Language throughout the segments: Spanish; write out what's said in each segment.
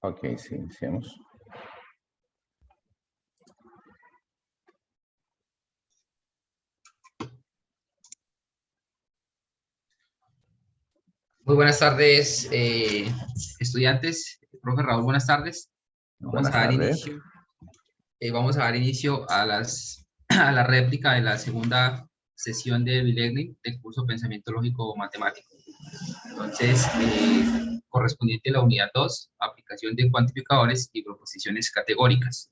Ok, sí, iniciamos. Muy buenas tardes, estudiantes. Profe Raúl, buenas tardes. Vamos Buenas a dar tardes. inicio, a la réplica de la segunda sesión de e-learning del curso Pensamiento Lógico Matemático. Entonces, correspondiente a la unidad 2, aplicación de cuantificadores y proposiciones categóricas.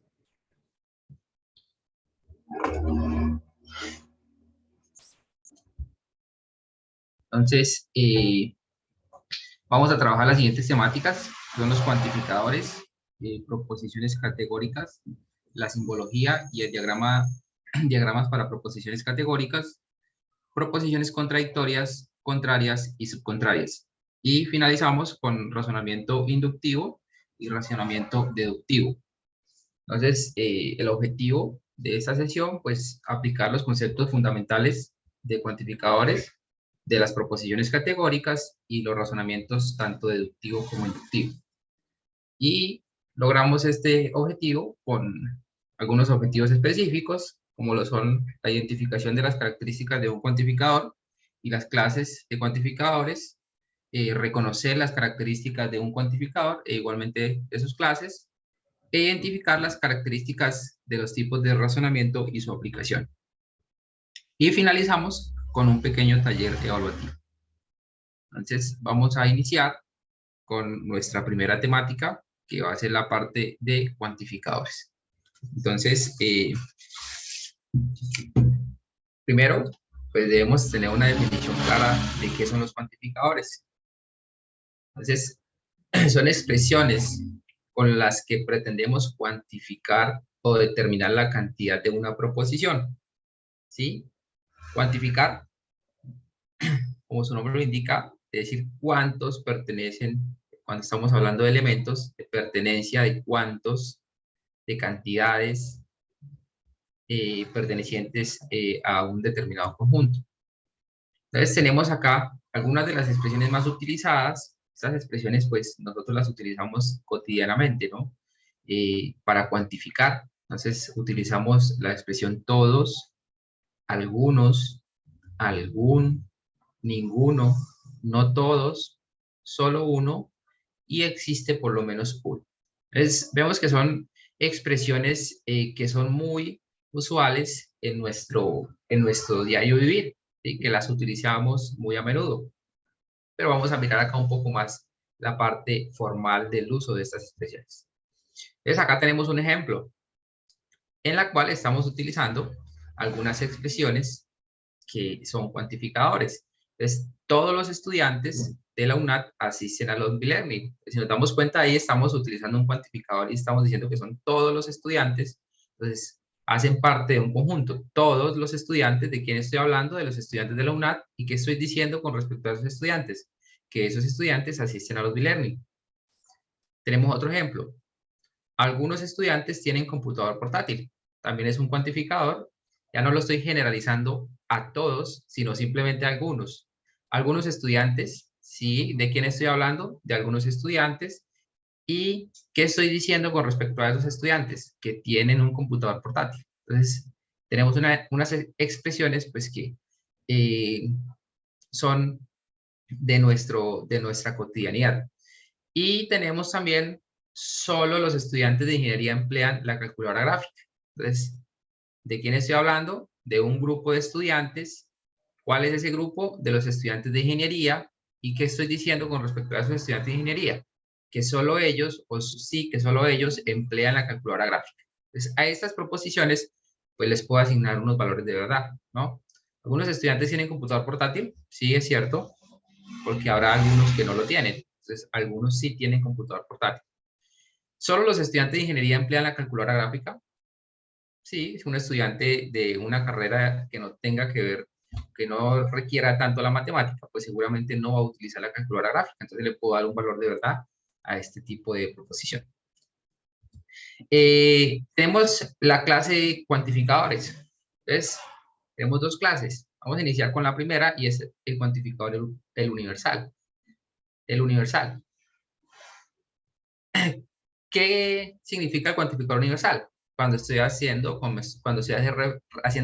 Entonces, vamos a trabajar las siguientes temáticas, son los cuantificadores, proposiciones categóricas, la simbología y el diagramas para proposiciones categóricas, proposiciones contradictorias, contrarias y subcontrarias. Y finalizamos con razonamiento inductivo y razonamiento deductivo. Entonces, el objetivo de esta sesión, pues, aplicar los conceptos fundamentales de cuantificadores, de las proposiciones categóricas y los razonamientos tanto deductivo como inductivo. Y logramos este objetivo con algunos objetivos específicos, como lo son la identificación de las características de un cuantificador y las clases de cuantificadores, reconocer las características de un cuantificador e igualmente de sus clases, e identificar las características de los tipos de razonamiento y su aplicación. Y finalizamos con un pequeño taller evaluativo. Entonces, vamos a iniciar con nuestra primera temática, que va a ser la parte de cuantificadores. Entonces, primero, pues debemos tener una definición clara de qué son los cuantificadores. Entonces, son expresiones con las que pretendemos cuantificar o determinar la cantidad de una proposición, ¿sí? Cuantificar, como su nombre lo indica, es decir, cuántos pertenecen, cuando estamos hablando de elementos, de pertenencia de cuántos, de cantidades pertenecientes a un determinado conjunto. Entonces tenemos acá algunas de las expresiones más utilizadas. Estas expresiones pues nosotros las utilizamos cotidianamente, ¿no? Para cuantificar. Entonces utilizamos la expresión todos, algunos, algún, ninguno, no todos, solo uno y existe por lo menos uno. Entonces vemos que son expresiones que son muy usuales en nuestro diario vivir, ¿sí? Que las utilizamos muy a menudo. Pero vamos a mirar acá un poco más la parte formal del uso de estas expresiones. Entonces acá tenemos un ejemplo en la cual estamos utilizando algunas expresiones que son cuantificadores. Entonces, todos los estudiantes de la UNAT asisten a los e-learning. Si nos damos cuenta, ahí estamos utilizando un cuantificador y estamos diciendo que son todos los estudiantes. Entonces, hacen parte de un conjunto. Todos los estudiantes, ¿de quién estoy hablando? De los estudiantes de la UNAT. ¿Y qué estoy diciendo con respecto a esos estudiantes? Que esos estudiantes asisten a los e-learning. Tenemos otro ejemplo. Algunos estudiantes tienen computador portátil. También es un cuantificador. Ya no lo estoy generalizando a todos, sino simplemente a algunos. Algunos estudiantes, ¿sí? ¿De quién estoy hablando? De algunos estudiantes. ¿Y qué estoy diciendo con respecto a esos estudiantes? Que tienen un computador portátil. Entonces, tenemos unas expresiones pues que son de nuestra cotidianidad. Y tenemos también, solo los estudiantes de ingeniería emplean la calculadora gráfica. Entonces, ¿de quién estoy hablando? De un grupo de estudiantes. ¿Cuál es ese grupo? De los estudiantes de ingeniería. ¿Y qué estoy diciendo con respecto a esos estudiantes de ingeniería? Que solo ellos, o sí, que solo ellos emplean la calculadora gráfica. Entonces, a estas proposiciones, pues les puedo asignar unos valores de verdad, ¿no? ¿Algunos estudiantes tienen computador portátil? Sí, es cierto, porque habrá algunos que no lo tienen. Entonces, algunos sí tienen computador portátil. ¿Solo los estudiantes de ingeniería emplean la calculadora gráfica? Sí, es un estudiante de una carrera que no tenga que ver, que no requiera tanto la matemática, pues seguramente no va a utilizar la calculadora gráfica. Entonces le puedo dar un valor de verdad a este tipo de proposición. Tenemos la clase de cuantificadores. Entonces, tenemos dos clases. Vamos a iniciar con la primera y es el cuantificador, el universal. El universal. ¿Qué significa el cuantificador universal? Cuando estoy haciendo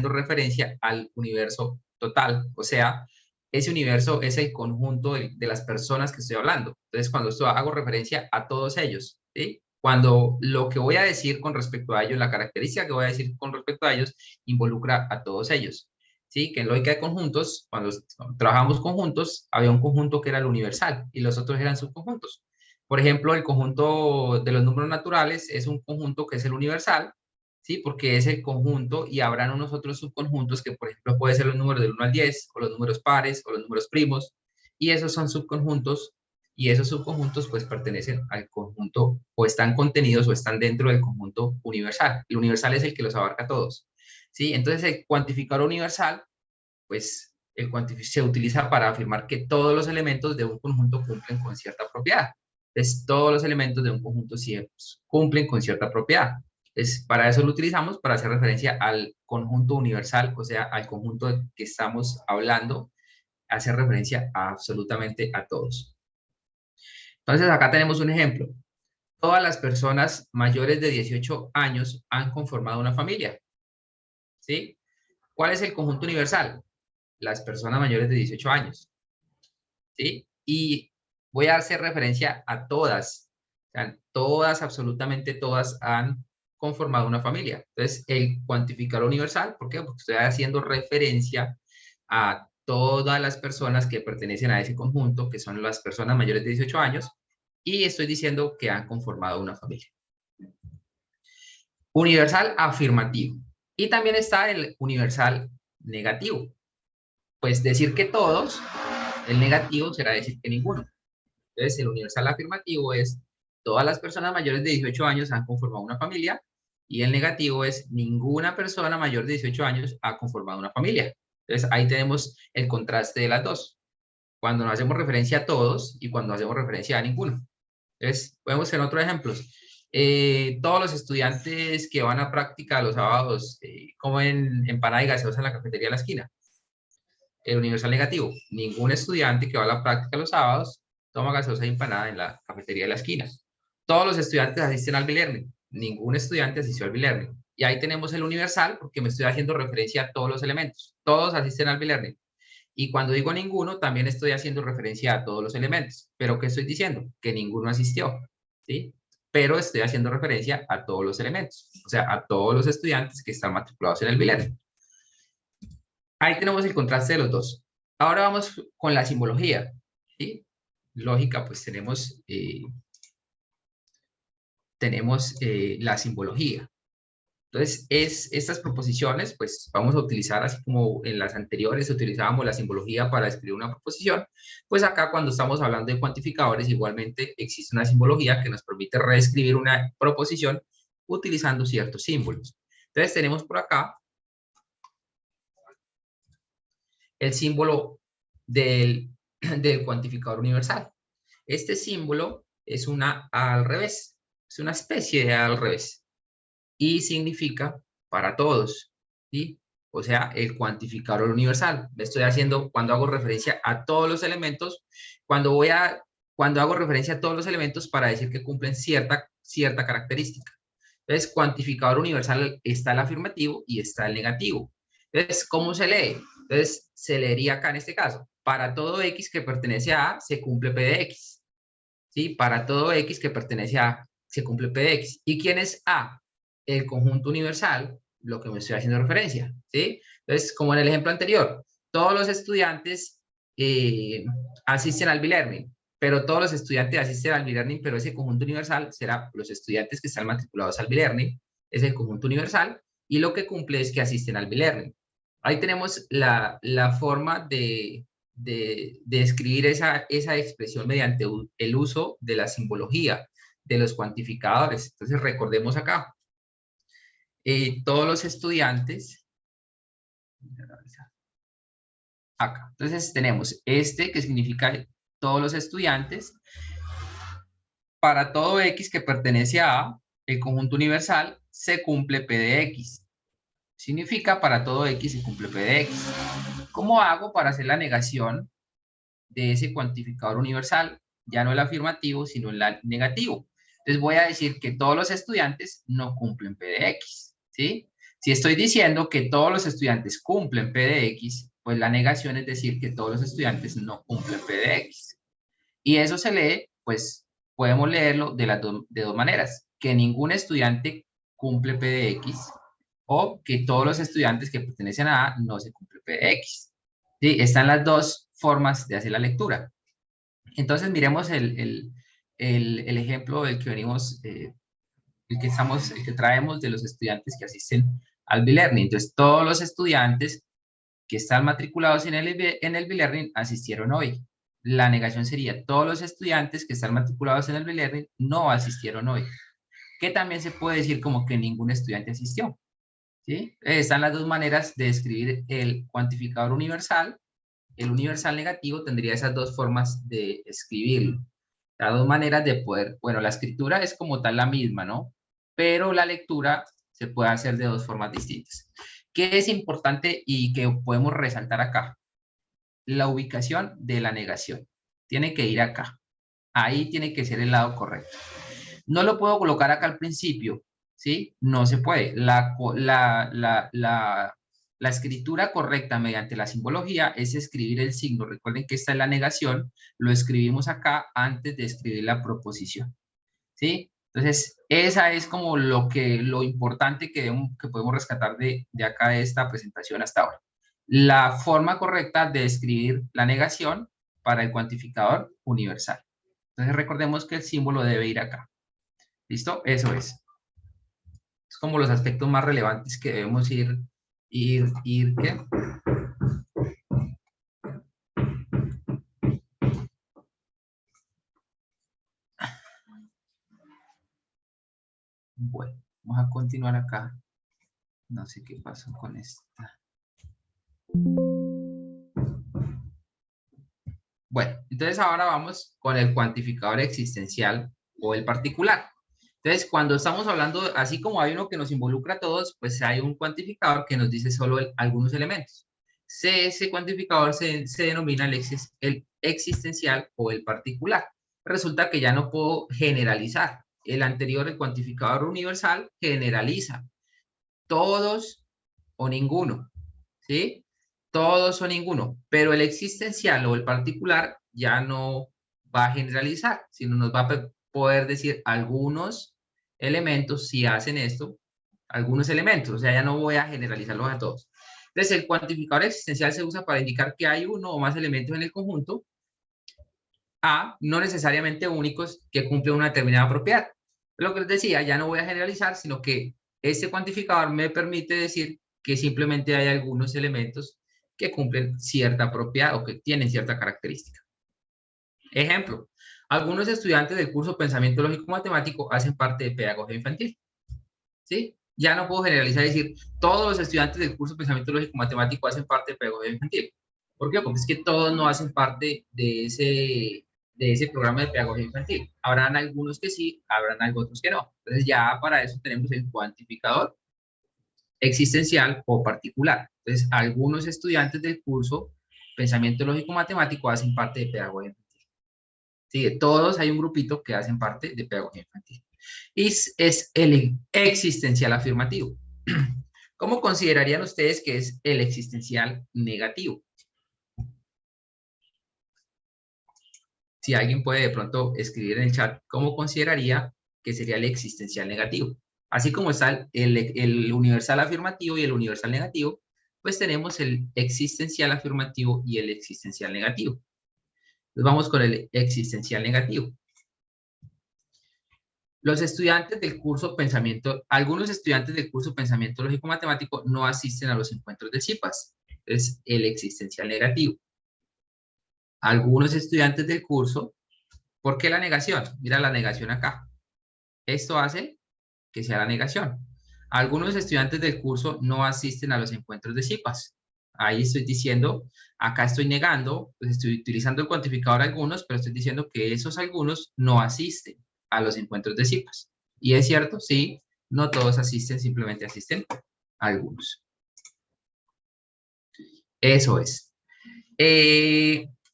referencia al universo total, o sea, ese universo es el conjunto de las personas que estoy hablando. Entonces, cuando esto hago referencia a todos ellos, ¿sí? Cuando lo que voy a decir con respecto a ellos, la característica que voy a decir con respecto a ellos, involucra a todos ellos, ¿sí? Que en lógica de conjuntos, cuando trabajamos conjuntos, había un conjunto que era el universal y los otros eran subconjuntos. Por ejemplo, el conjunto de los números naturales es un conjunto que es el universal, ¿sí? Porque es el conjunto y habrán unos otros subconjuntos que, por ejemplo, puede ser los números del 1 al 10, o los números pares, o los números primos, y esos son subconjuntos, y esos subconjuntos pues pertenecen al conjunto, o están contenidos, o están dentro del conjunto universal. El universal es el que los abarca a todos, ¿sí? Entonces, el cuantificador universal, pues, se utiliza para afirmar que todos los elementos de un conjunto cumplen con cierta propiedad. Entonces, todos los elementos de un conjunto cumplen con cierta propiedad. Entonces, para eso lo utilizamos, para hacer referencia al conjunto universal, o sea, al conjunto del que estamos hablando, hace referencia a absolutamente a todos. Entonces, acá tenemos un ejemplo. Todas las personas mayores de 18 años han conformado una familia, ¿sí? ¿Cuál es el conjunto universal? Las personas mayores de 18 años, ¿sí? Y voy a hacer referencia a todas, o sea, todas, absolutamente todas han conformado una familia. Entonces, el cuantificador universal, ¿por qué? Porque estoy haciendo referencia a todas las personas que pertenecen a ese conjunto, que son las personas mayores de 18 años, y estoy diciendo que han conformado una familia. Universal afirmativo. Y también está el universal negativo. Pues decir que todos, el negativo será decir que ninguno. Entonces, el universal afirmativo es todas las personas mayores de 18 años han conformado una familia, y el negativo es ninguna persona mayor de 18 años ha conformado una familia. Entonces, ahí tenemos el contraste de las dos, cuando nos hacemos referencia a todos y cuando hacemos referencia a ninguno. Entonces, podemos ver otros ejemplos. Todos los estudiantes que van a práctica los sábados comen empanada y gaseosa en la cafetería de la esquina. El universal negativo, ningún estudiante que va a la práctica los sábados toma gaseosa y empanada en la cafetería de la esquina. Todos los estudiantes asisten al B-Learning, ningún estudiante asistió al B-Learning. Y ahí tenemos el universal porque me estoy haciendo referencia a todos los elementos. Todos asisten al B-Learning. Y cuando digo ninguno, también estoy haciendo referencia a todos los elementos. ¿Pero qué estoy diciendo? Que ninguno asistió, ¿sí? Pero estoy haciendo referencia a todos los elementos, o sea, a todos los estudiantes que están matriculados en el B-Learning. Ahí tenemos el contraste de los dos. Ahora vamos con la simbología, ¿sí? Lógica, pues tenemos la simbología. Entonces, estas proposiciones, pues vamos a utilizar, así como en las anteriores utilizábamos la simbología para escribir una proposición, pues acá cuando estamos hablando de cuantificadores, igualmente existe una simbología que nos permite reescribir una proposición utilizando ciertos símbolos. Entonces, tenemos por acá el símbolo del cuantificador universal. Este símbolo es una A al revés, es una especie de A al revés, y significa para todos, ¿sí? O sea, el cuantificador universal. Me estoy haciendo, cuando hago referencia a todos los elementos, cuando hago referencia a todos los elementos para decir que cumplen cierta característica. Entonces, cuantificador universal está el afirmativo y está el negativo. Entonces, ¿cómo se lee? Entonces, se leería acá en este caso. Para todo X que pertenece a A, se cumple P de X. ¿Sí? Para todo X que pertenece a A, se cumple P de X. ¿Y quién es A? El conjunto universal, lo que me estoy haciendo referencia. ¿Sí? Entonces, como en el ejemplo anterior, todos los estudiantes asisten al B-Learning, pero todos los estudiantes asisten al B-Learning, pero ese conjunto universal será los estudiantes que están matriculados al B-Learning, es el conjunto universal, y lo que cumple es que asisten al B-Learning. Ahí tenemos la forma de escribir esa expresión mediante el uso de la simbología de los cuantificadores. Entonces, recordemos acá. Todos los estudiantes, acá. Entonces, tenemos este que significa todos los estudiantes. Para todo X que pertenece a A, el conjunto universal, se cumple P de X. Significa para todo X se cumple P de X. ¿Cómo hago para hacer la negación de ese cuantificador universal? Ya no el afirmativo, sino el negativo. Entonces voy a decir que todos los estudiantes no cumplen P de X, ¿sí? Si estoy diciendo que todos los estudiantes cumplen P de X, pues la negación es decir que todos los estudiantes no cumplen P de X. Y eso se lee, pues podemos leerlo de dos maneras. Que ningún estudiante cumple P de X o que todos los estudiantes que pertenecen a A no se cumple P de X. ¿Sí? Están las dos formas de hacer la lectura. Entonces miremos el ejemplo del que venimos, el que traemos de los estudiantes que asisten al B-Learning. Entonces todos los estudiantes que están matriculados en el B-Learning asistieron hoy. La negación sería todos los estudiantes que están matriculados en el B-Learning no asistieron hoy. Que también se puede decir como que ningún estudiante asistió. ¿Sí? Están las dos maneras de escribir el cuantificador universal. El universal negativo tendría esas dos formas de escribirlo. Las dos maneras de poder, bueno, la escritura es como tal la misma, ¿no? Pero la lectura se puede hacer de dos formas distintas. ¿Qué es importante y que podemos resaltar acá? La ubicación de la negación. Tiene que ir acá. Ahí tiene que ser el lado correcto. No lo puedo colocar acá al principio, ¿sí? No se puede. La escritura correcta mediante la simbología es escribir el signo. Recuerden que esta es la negación. Lo escribimos acá antes de escribir la proposición, ¿sí? Entonces, esa es como lo importante que podemos rescatar de acá de esta presentación hasta ahora. La forma correcta de escribir la negación para el cuantificador universal. Entonces, recordemos que el símbolo debe ir acá. ¿Listo? Eso es. Es como los aspectos más relevantes que debemos ¿qué? Bueno, vamos a continuar acá. No sé qué pasó con esta. Bueno, entonces ahora vamos con el cuantificador existencial o el particular. Entonces, cuando estamos hablando, así como hay uno que nos involucra a todos, pues hay un cuantificador que nos dice solo algunos elementos. Ese cuantificador se denomina el existencial o el particular. Resulta que ya no puedo generalizar. El anterior, el cuantificador universal, generaliza. Todos o ninguno, ¿sí? Todos o ninguno. Pero el existencial o el particular ya no va a generalizar, sino nos va a poder decir algunos elementos, si hacen esto, algunos elementos, o sea, ya no voy a generalizarlos a todos. Entonces, el cuantificador existencial se usa para indicar que hay uno o más elementos en el conjunto A, no necesariamente únicos, que cumplen una determinada propiedad. Lo que les decía, ya no voy a generalizar, sino que este cuantificador me permite decir que simplemente hay algunos elementos que cumplen cierta propiedad o que tienen cierta característica. Ejemplo, algunos estudiantes del curso Pensamiento Lógico Matemático hacen parte de pedagogía infantil. ¿Sí? Ya no puedo generalizar y decir, todos los estudiantes del curso Pensamiento Lógico Matemático hacen parte de pedagogía infantil. ¿Por qué? Porque es que todos no hacen parte de ese programa de pedagogía infantil. Habrán algunos que sí, habrán otros que no. Entonces ya para eso tenemos el cuantificador existencial o particular. Entonces, algunos estudiantes del curso Pensamiento Lógico Matemático hacen parte de pedagogía infantil. Sí, de todos hay un grupito que hacen parte de pedagogía infantil. Y es el existencial afirmativo. ¿Cómo considerarían ustedes que es el existencial negativo? Si alguien puede de pronto escribir en el chat, ¿cómo consideraría que sería el existencial negativo? Así como está el universal afirmativo y el universal negativo, pues tenemos el existencial afirmativo y el existencial negativo. Entonces vamos con el existencial negativo. Los estudiantes del curso algunos estudiantes del curso Pensamiento Lógico Matemático no asisten a los encuentros de CIPAS. Es el existencial negativo. Algunos estudiantes del curso, ¿por qué la negación? Mira la negación acá. Esto hace que sea la negación. Algunos estudiantes del curso no asisten a los encuentros de CIPAS. Ahí estoy diciendo, acá estoy negando, pues estoy utilizando el cuantificador algunos, pero estoy diciendo que esos algunos no asisten a los encuentros de CIPAS. Y es cierto, sí, no todos asisten, simplemente asisten algunos. Eso es.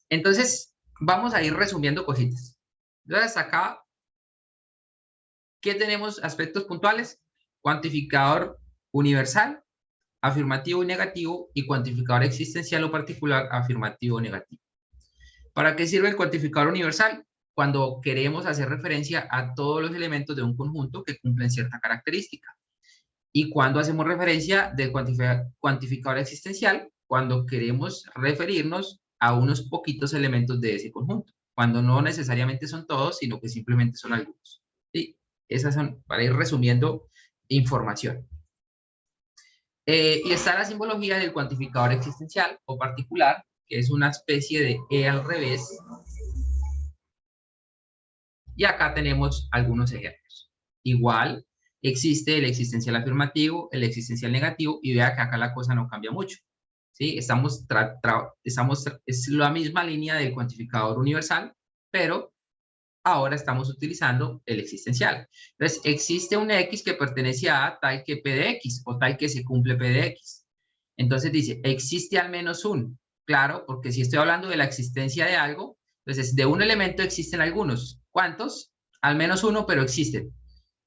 Entonces, vamos a ir resumiendo cositas. Entonces, acá ¿Qué tenemos? Aspectos puntuales, cuantificador universal, afirmativo y negativo, y cuantificador existencial o particular, afirmativo o negativo. ¿Para qué sirve el cuantificador universal? Cuando queremos hacer referencia a todos los elementos de un conjunto que cumplen cierta característica. Y cuando hacemos referencia del cuantificador existencial, cuando queremos referirnos a unos poquitos elementos de ese conjunto, cuando no necesariamente son todos, sino que simplemente son algunos. ¿Sí? Esas son, para ir resumiendo, información. Y está la simbología del cuantificador existencial o particular, que es una especie de E al revés. Y acá tenemos algunos ejemplos. Igual, existe el existencial afirmativo, el existencial negativo, y vea que acá la cosa no cambia mucho. ¿Sí? Es la misma línea del cuantificador universal, pero ahora estamos utilizando el existencial. Entonces, existe un X que pertenece a tal que P de X, o tal que se cumple P de X. Entonces dice, existe al menos un. Claro, porque si estoy hablando de la existencia de algo, entonces de un elemento existen algunos. ¿Cuántos? Al menos uno, pero existen.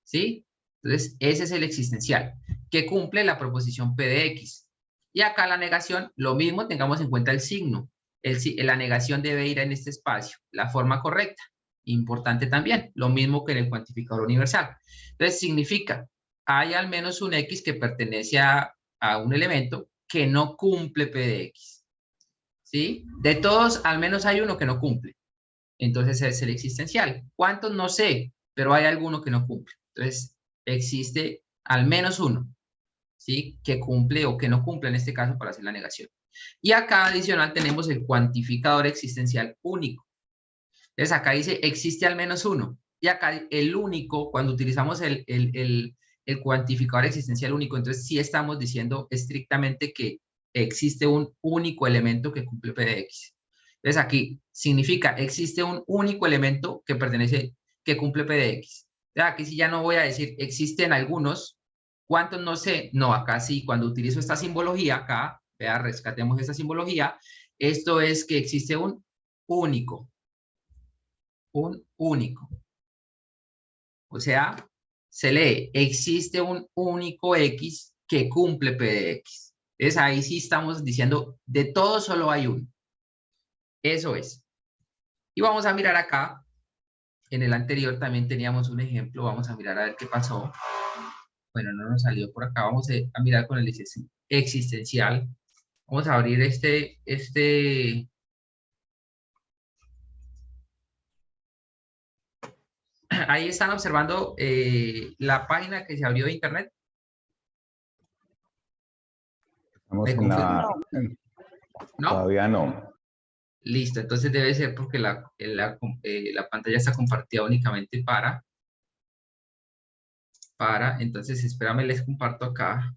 ¿Sí? Entonces, ese es el existencial, que cumple la proposición P de X. Y acá la negación, lo mismo, tengamos en cuenta el signo. La negación debe ir en este espacio, la forma correcta. Importante también, lo mismo que en el cuantificador universal. Entonces, significa, hay al menos un X que pertenece a un elemento que no cumple P de X. ¿Sí? De todos, al menos hay uno que no cumple. Entonces, es el existencial. ¿Cuántos? No sé, pero hay alguno que no cumple. Entonces, existe al menos uno, ¿sí? Que cumple o que no cumple en este caso para hacer la negación. Y acá adicional tenemos el cuantificador existencial único. Entonces acá dice existe al menos uno. Y acá el único, cuando utilizamos el cuantificador existencial único, entonces sí estamos diciendo estrictamente que existe un único elemento que cumple P de X. Entonces aquí significa existe un único elemento que que cumple P de X. Entonces aquí sí ya no voy a decir existen algunos. ¿Cuántos? No sé. No, acá sí, cuando utilizo esta simbología, acá, vea, rescatemos esta simbología, esto es que existe un único. Un único. O sea, se lee, existe un único X que cumple P de X. Entonces ahí sí estamos diciendo, de todo solo hay uno. Eso es. Y vamos a mirar acá. En el anterior también teníamos un ejemplo. Vamos a mirar a ver qué pasó. Bueno, no nos salió por acá. Vamos a mirar con el existencial. Vamos a abrir ahí están observando la página que se abrió de internet. Estamos en la... ¿No? Todavía no. Listo, entonces debe ser porque la pantalla está compartida únicamente entonces espérame, les comparto acá.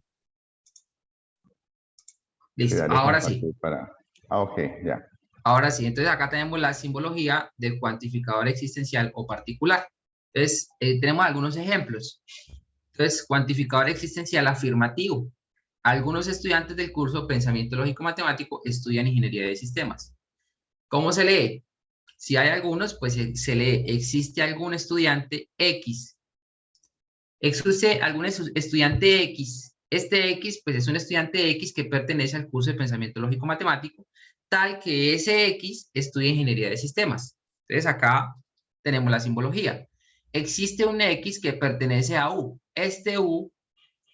Listo, ahora sí. Ok, ya. Ahora sí, entonces acá tenemos la simbología del cuantificador existencial o particular. Entonces, tenemos algunos ejemplos. Entonces, cuantificador existencial afirmativo. Algunos estudiantes del curso Pensamiento Lógico Matemático estudian Ingeniería de Sistemas. ¿Cómo se lee? Si hay algunos, pues se lee, existe algún estudiante X. Existe algún estudiante X. Este X, pues es un estudiante X que pertenece al curso de Pensamiento Lógico Matemático, tal que ese X estudia Ingeniería de Sistemas. Entonces acá tenemos la simbología. Existe un X que pertenece a U. Este U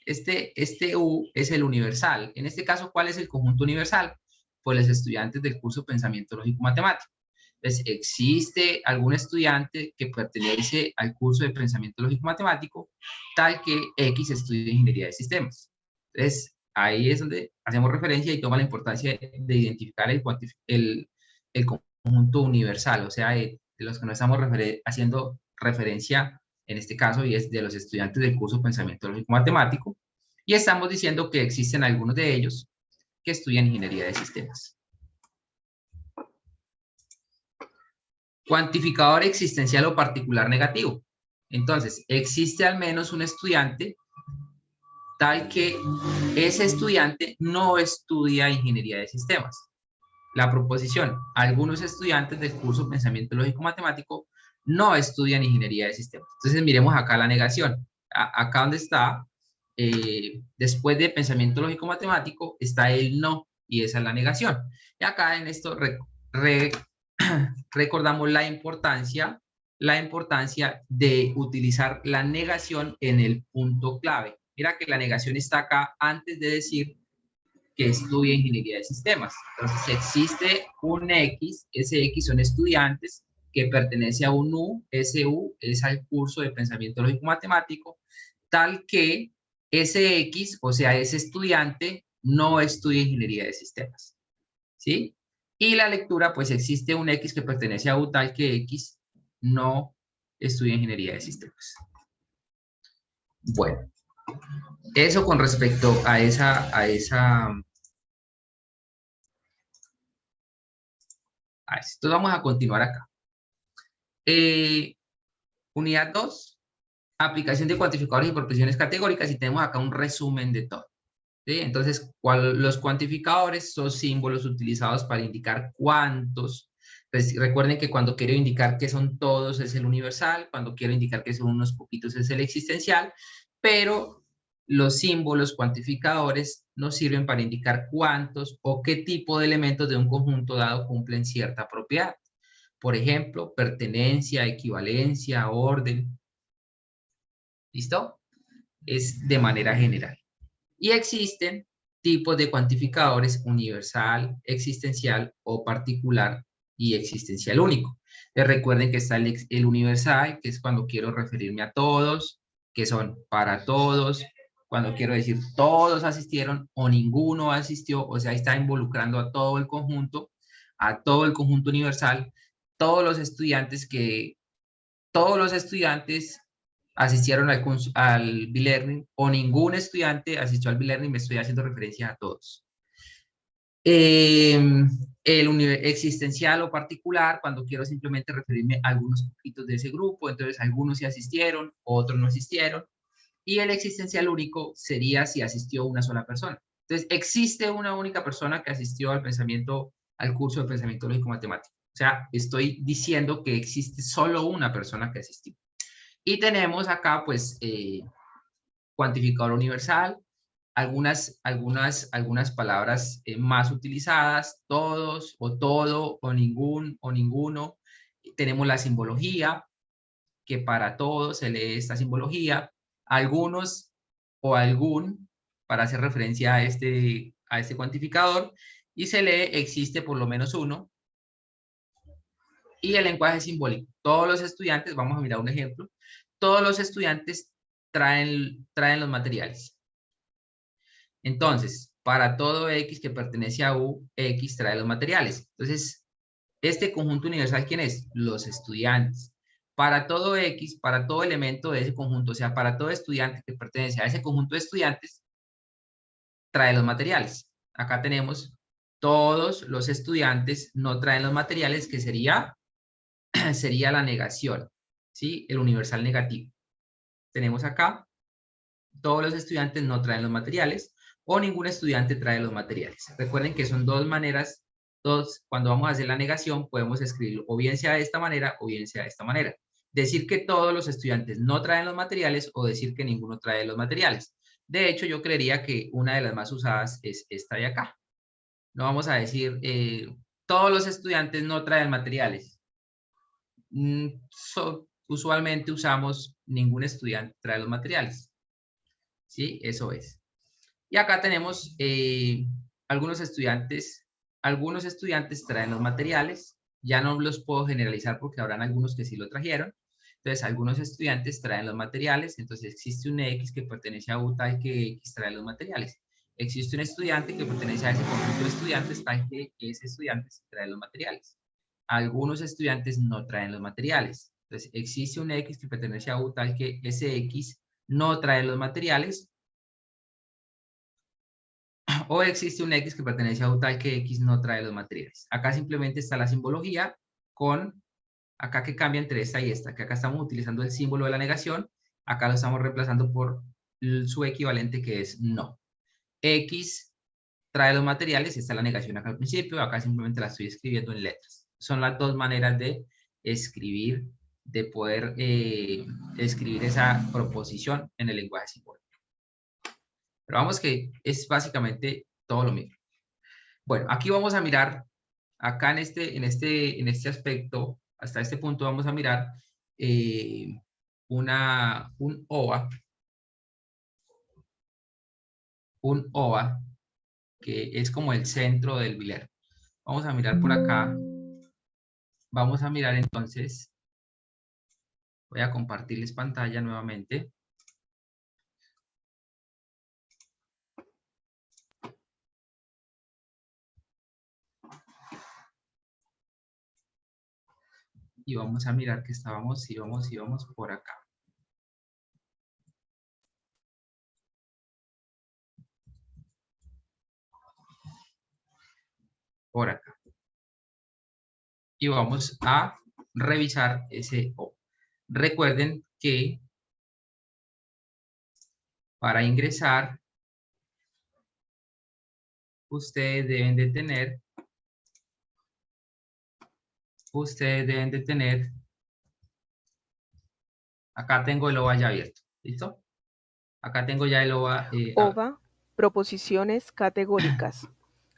es el universal. En este caso, ¿cuál es el conjunto universal? Pues los estudiantes del curso Pensamiento Lógico Matemático. Entonces, existe algún estudiante que pertenece al curso de Pensamiento Lógico Matemático, tal que X estudia Ingeniería de Sistemas. Entonces, ahí es donde hacemos referencia y toma la importancia de identificar el conjunto universal, o sea, de los que no estamos haciendo referencia en este caso, y es de los estudiantes del curso Pensamiento Lógico Matemático, y estamos diciendo que existen algunos de ellos que estudian Ingeniería de Sistemas. Cuantificador existencial o particular negativo. Entonces, existe al menos un estudiante tal que ese estudiante no estudia Ingeniería de Sistemas. La proposición, algunos estudiantes del curso Pensamiento Lógico Matemático no estudian ingeniería de sistemas. Entonces miremos acá la negación. Acá donde está, después de pensamiento lógico matemático, está el no, y esa es la negación. Y acá en esto recordamos la importancia de utilizar la negación en el punto clave. Mira que la negación está acá antes de decir que estudia ingeniería de sistemas. Entonces existe un X, ese X son estudiantes que pertenece a un U, ese U es al curso de pensamiento lógico matemático, tal que ese X, o sea, ese estudiante no estudia ingeniería de sistemas, ¿sí? Y la lectura, pues existe un X que pertenece a U, tal que X no estudia ingeniería de sistemas. Bueno, eso con respecto a esa. Entonces vamos a continuar acá. Unidad 2, aplicación de cuantificadores y proporciones categóricas, y tenemos acá un resumen de todo. ¿Sí? Entonces, los cuantificadores son símbolos utilizados para indicar cuántos. Pues, recuerden que cuando quiero indicar que son todos es el universal, cuando quiero indicar que son unos poquitos es el existencial, pero los símbolos cuantificadores nos sirven para indicar cuántos o qué tipo de elementos de un conjunto dado cumplen cierta propiedad. Por ejemplo, pertenencia, equivalencia, orden. ¿Listo? Es de manera general. Y existen tipos de cuantificadores: universal, existencial o particular y existencial único. Recuerden que está el universal, que es cuando quiero referirme a todos, que son para todos, cuando quiero decir todos asistieron o ninguno asistió, o sea, está involucrando a todo el conjunto universal, todos los estudiantes asistieron al B-Learning o ningún estudiante asistió al B-Learning, me estoy haciendo referencia a todos. El existencial o particular, cuando quiero simplemente referirme a algunos poquitos de ese grupo, entonces algunos sí asistieron, otros no asistieron. Y el existencial único sería si asistió una sola persona. Entonces, existe una única persona que asistió al curso de pensamiento lógico matemático. O sea, estoy diciendo que existe solo una persona que asistió. Y tenemos acá, pues, cuantificador universal, algunas palabras más utilizadas: todos, o todo, o ningún, o ninguno. Tenemos la simbología, que para todos se lee esta simbología. Algunos o algún, para hacer referencia a este cuantificador, y se lee existe por lo menos uno. Y el lenguaje simbólico. Todos los estudiantes, vamos a mirar un ejemplo, todos los estudiantes traen los materiales. Entonces, para todo X que pertenece a U, X trae los materiales. Entonces, este conjunto universal, ¿quién es? Los estudiantes. Para todo X, para todo elemento de ese conjunto, o sea, para todo estudiante que pertenece a ese conjunto de estudiantes, trae los materiales. Acá tenemos todos los estudiantes no traen los materiales, que sería la negación, ¿sí? El universal negativo. Tenemos acá, todos los estudiantes no traen los materiales, o ningún estudiante trae los materiales. Recuerden que son dos maneras, cuando vamos a hacer la negación, podemos escribirlo o bien sea de esta manera o bien sea de esta manera. Decir que todos los estudiantes no traen los materiales, o decir que ninguno trae los materiales. De hecho, yo creería que una de las más usadas es esta de acá. No vamos a decir, todos los estudiantes no traen materiales. Usualmente usamos ningún estudiante trae los materiales. ¿Sí? Eso es. Y acá tenemos algunos estudiantes traen los materiales. Ya no los puedo generalizar porque habrán algunos que sí lo trajeron. Entonces, algunos estudiantes traen los materiales. Entonces, existe un X que pertenece a U, tal que X trae los materiales. Existe un estudiante que pertenece a ese conjunto de estudiantes, tal que ese estudiante trae los materiales. Algunos estudiantes no traen los materiales. Entonces, existe un X que pertenece a U, tal que ese X no trae los materiales. O existe un X que pertenece a U, tal que X no trae los materiales. Acá simplemente está la simbología acá que cambia entre esta y esta, que acá estamos utilizando el símbolo de la negación, acá lo estamos reemplazando por su equivalente, que es no. X trae los materiales, esta es la negación acá al principio, acá simplemente la estoy escribiendo en letras. Son las dos maneras de escribir de poder escribir esa proposición en el lenguaje simbólico. Pero vamos que es básicamente todo lo mismo. Bueno, aquí vamos a mirar, acá en este aspecto, hasta este punto vamos a mirar un OVA, que es como el centro del bilero. Vamos a mirar por acá. Vamos a mirar entonces. Voy a compartirles pantalla nuevamente. Y vamos a mirar que íbamos por acá. Por acá. Y vamos a revisar ese OVA. Recuerden que para ingresar, ustedes deben de tener, acá tengo el OVA ya abierto, ¿listo? Acá tengo ya el OVA. OVA, proposiciones categóricas.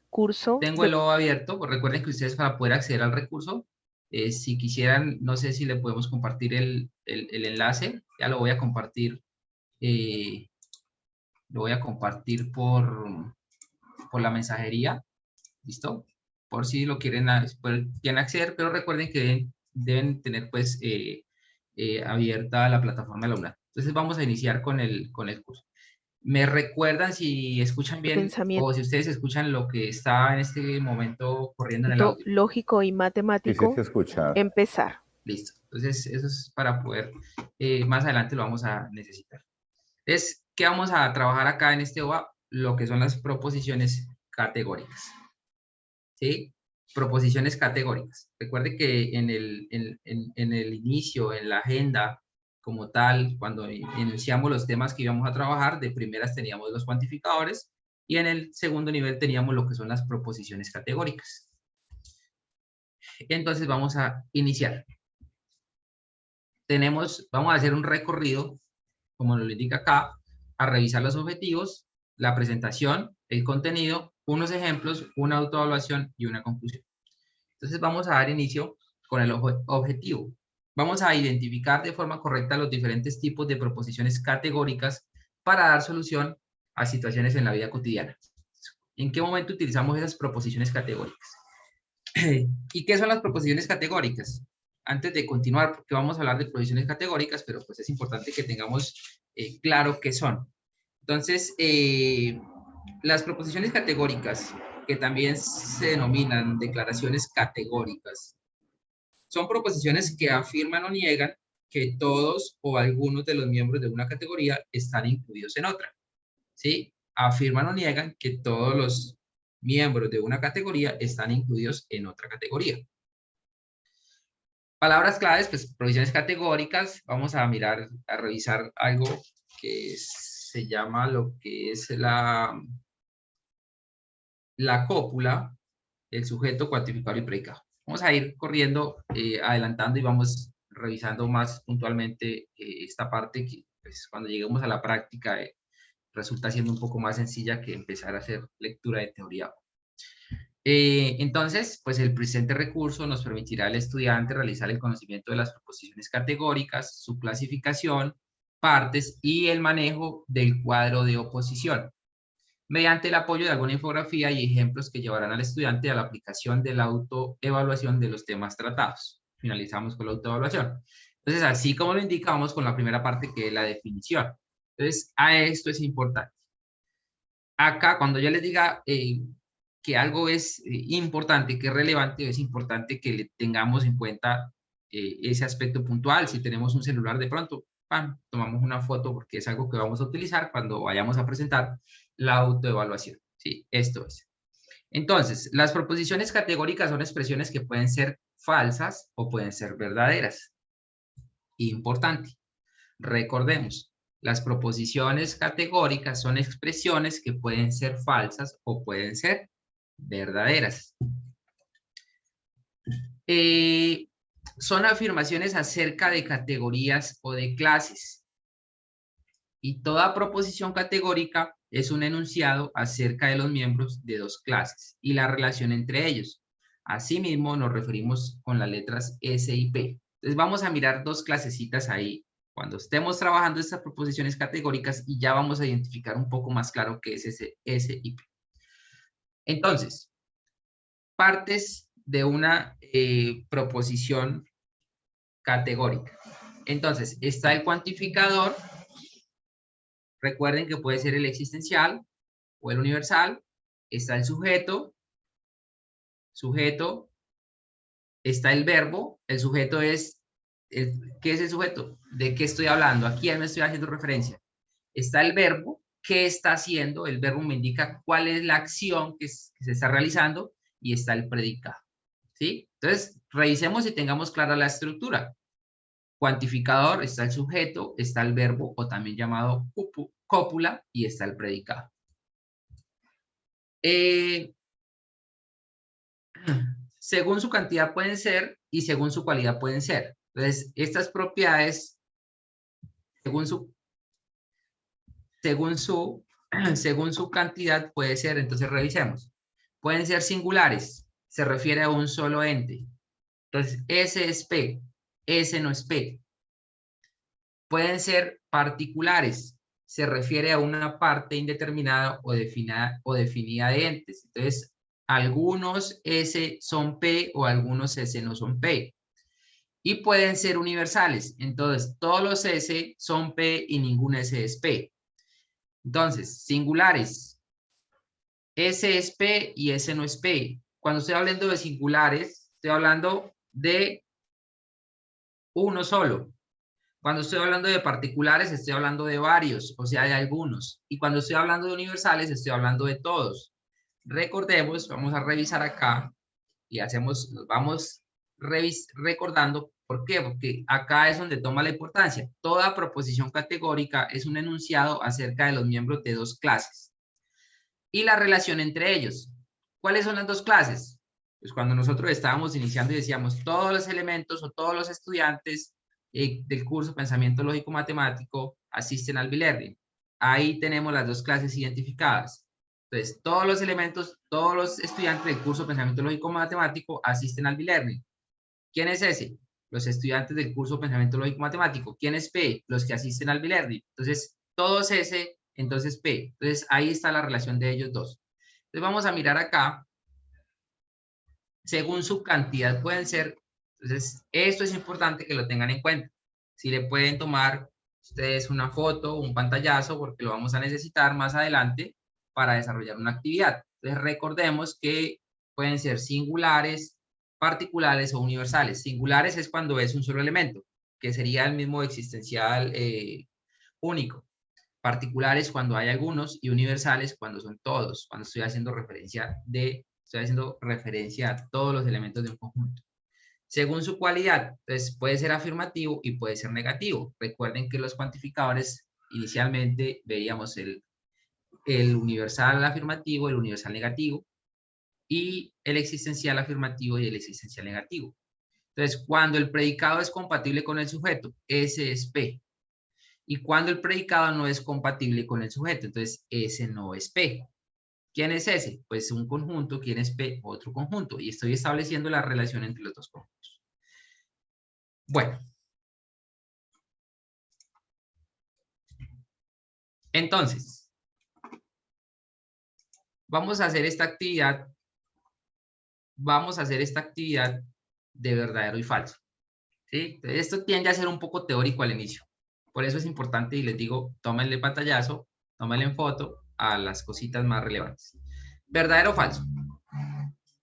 Curso. Tengo el OVA abierto, pues recuerden que ustedes para poder acceder al recurso, si quisieran, no sé si le podemos compartir el enlace, ya lo voy a compartir, por la mensajería, ¿listo? Por si lo quieren acceder, pero recuerden que deben tener pues abierta la plataforma de la UNAM. Entonces vamos a iniciar con el curso. ¿Me recuerdan si escuchan bien o si ustedes escuchan lo que está en este momento corriendo en el audio? Lógico y matemático. Sí, se escucha. Empezar. Listo. Entonces, eso es para poder, más adelante lo vamos a necesitar. Entonces, ¿qué vamos a trabajar acá en este OVA? Lo que son las proposiciones categóricas. ¿Sí? Proposiciones categóricas. Recuerde que en el inicio, en la agenda, como tal, cuando iniciamos los temas que íbamos a trabajar, de primeras teníamos los cuantificadores y en el segundo nivel teníamos lo que son las proposiciones categóricas. Entonces vamos a iniciar. Vamos a hacer un recorrido, como nos lo indica acá, a revisar los objetivos, la presentación, el contenido, unos ejemplos, una autoevaluación y una conclusión. Entonces vamos a dar inicio con el objetivo. Vamos a identificar de forma correcta los diferentes tipos de proposiciones categóricas para dar solución a situaciones en la vida cotidiana. ¿En qué momento utilizamos esas proposiciones categóricas? ¿Y qué son las proposiciones categóricas? Antes de continuar, porque vamos a hablar de proposiciones categóricas, pero pues es importante que tengamos claro qué son. Entonces, las proposiciones categóricas, que también se denominan declaraciones categóricas, son proposiciones que afirman o niegan que todos o algunos de los miembros de una categoría están incluidos en otra. ¿Sí? Afirman o niegan que todos los miembros de una categoría están incluidos en otra categoría. Palabras claves, pues proposiciones categóricas. Vamos a mirar, a revisar algo que se llama lo que es la cópula, el sujeto, cuantificador y predicado. Vamos a ir corriendo, adelantando y vamos revisando más puntualmente esta parte que pues, cuando lleguemos a la práctica resulta siendo un poco más sencilla que empezar a hacer lectura de teoría. Entonces, pues el presente recurso nos permitirá al estudiante realizar el conocimiento de las proposiciones categóricas, su clasificación, partes y el manejo del cuadro de oposición, mediante el apoyo de alguna infografía y ejemplos que llevarán al estudiante a la aplicación de la autoevaluación de los temas tratados. Finalizamos con la autoevaluación. Entonces, así como lo indicamos con la primera parte, que es la definición. Entonces, a esto es importante. Acá, cuando yo les diga que algo es importante, que es relevante, es importante que le tengamos en cuenta ese aspecto puntual. Si tenemos un celular de pronto, ¡pam!, tomamos una foto porque es algo que vamos a utilizar cuando vayamos a presentar la autoevaluación. ¿Sí? Esto es. Entonces, las proposiciones categóricas son expresiones que pueden ser falsas o pueden ser verdaderas. Importante. Recordemos, las proposiciones categóricas son expresiones que pueden ser falsas o pueden ser verdaderas. son afirmaciones acerca de categorías o de clases. Y toda proposición categórica es un enunciado acerca de los miembros de dos clases y la relación entre ellos. Asimismo, nos referimos con las letras S y P. Entonces vamos a mirar dos clasecitas ahí cuando estemos trabajando estas proposiciones categóricas y ya vamos a identificar un poco más claro qué es ese S y P. Entonces, partes de una proposición categórica. Entonces, está el cuantificador. Recuerden que puede ser el existencial o el universal. Está el sujeto. Está el verbo. El sujeto es, ¿qué es el sujeto? ¿De qué estoy hablando? ¿A quién me estoy haciendo referencia? Está el verbo. ¿Qué está haciendo? El verbo me indica cuál es la acción que se está realizando. Y está el predicado. ¿Sí? Entonces, revisemos y tengamos clara la estructura. Cuantificador, está el sujeto, está el verbo o también llamado cópula y está el predicado. Según su cantidad pueden ser y según su cualidad pueden ser. Entonces, estas propiedades, según su cantidad puede ser, entonces revisemos. Pueden ser singulares, se refiere a un solo ente. Entonces, S es P, S no es P. Pueden ser particulares, se refiere a una parte indeterminada o definida de entes. Entonces, algunos S son P o algunos S no son P. Y pueden ser universales. Entonces, todos los S son P y ningún S es P. Entonces, singulares. S es P y S no es P. Cuando estoy hablando de singulares, estoy hablando de uno solo. Cuando estoy hablando de particulares, estoy hablando de varios, o sea, de algunos. Y cuando estoy hablando de universales, estoy hablando de todos. Recordemos, vamos a revisar acá y vamos recordando. ¿Por qué? Porque acá es donde toma la importancia. Toda proposición categórica es un enunciado acerca de los miembros de dos clases. Y la relación entre ellos. ¿Cuáles son las dos clases? Pues cuando nosotros estábamos iniciando y decíamos todos los elementos o todos los estudiantes del curso Pensamiento Lógico Matemático asisten al B-Learning. Ahí tenemos las dos clases identificadas. Entonces, todos los elementos, todos los estudiantes del curso Pensamiento Lógico Matemático asisten al B-Learning. ¿Quién es ese? Los estudiantes del curso Pensamiento Lógico Matemático. ¿Quién es P? Los que asisten al B-Learning. Entonces, todos S, entonces P. Entonces, ahí está la relación de ellos dos. Entonces, vamos a mirar acá. Según su cantidad pueden ser. Entonces, esto es importante que lo tengan en cuenta. Si le pueden tomar ustedes una foto o un pantallazo, porque lo vamos a necesitar más adelante para desarrollar una actividad. Entonces, recordemos que pueden ser singulares, particulares o universales. Singulares es cuando es un solo elemento, que sería el mismo existencial único. Particulares cuando hay algunos y universales cuando son todos, cuando estoy haciendo referencia a todos los elementos de un conjunto. Según su cualidad, entonces puede ser afirmativo y puede ser negativo. Recuerden que los cuantificadores inicialmente veíamos el universal afirmativo, el universal negativo y el existencial afirmativo y el existencial negativo. Entonces, cuando el predicado es compatible con el sujeto, ese es P. Y cuando el predicado no es compatible con el sujeto, entonces ese no es P. ¿Quién es ese? Pues un conjunto. ¿Quién es P? Otro conjunto. Y estoy estableciendo la relación entre los dos conjuntos. Bueno. Entonces, vamos a hacer esta actividad. Vamos a hacer esta actividad de verdadero y falso. ¿Sí? Esto tiende a ser un poco teórico al inicio. Por eso es importante y les digo, tómenle pantallazo, tómenle en foto a las cositas más relevantes. ¿Verdadero o falso?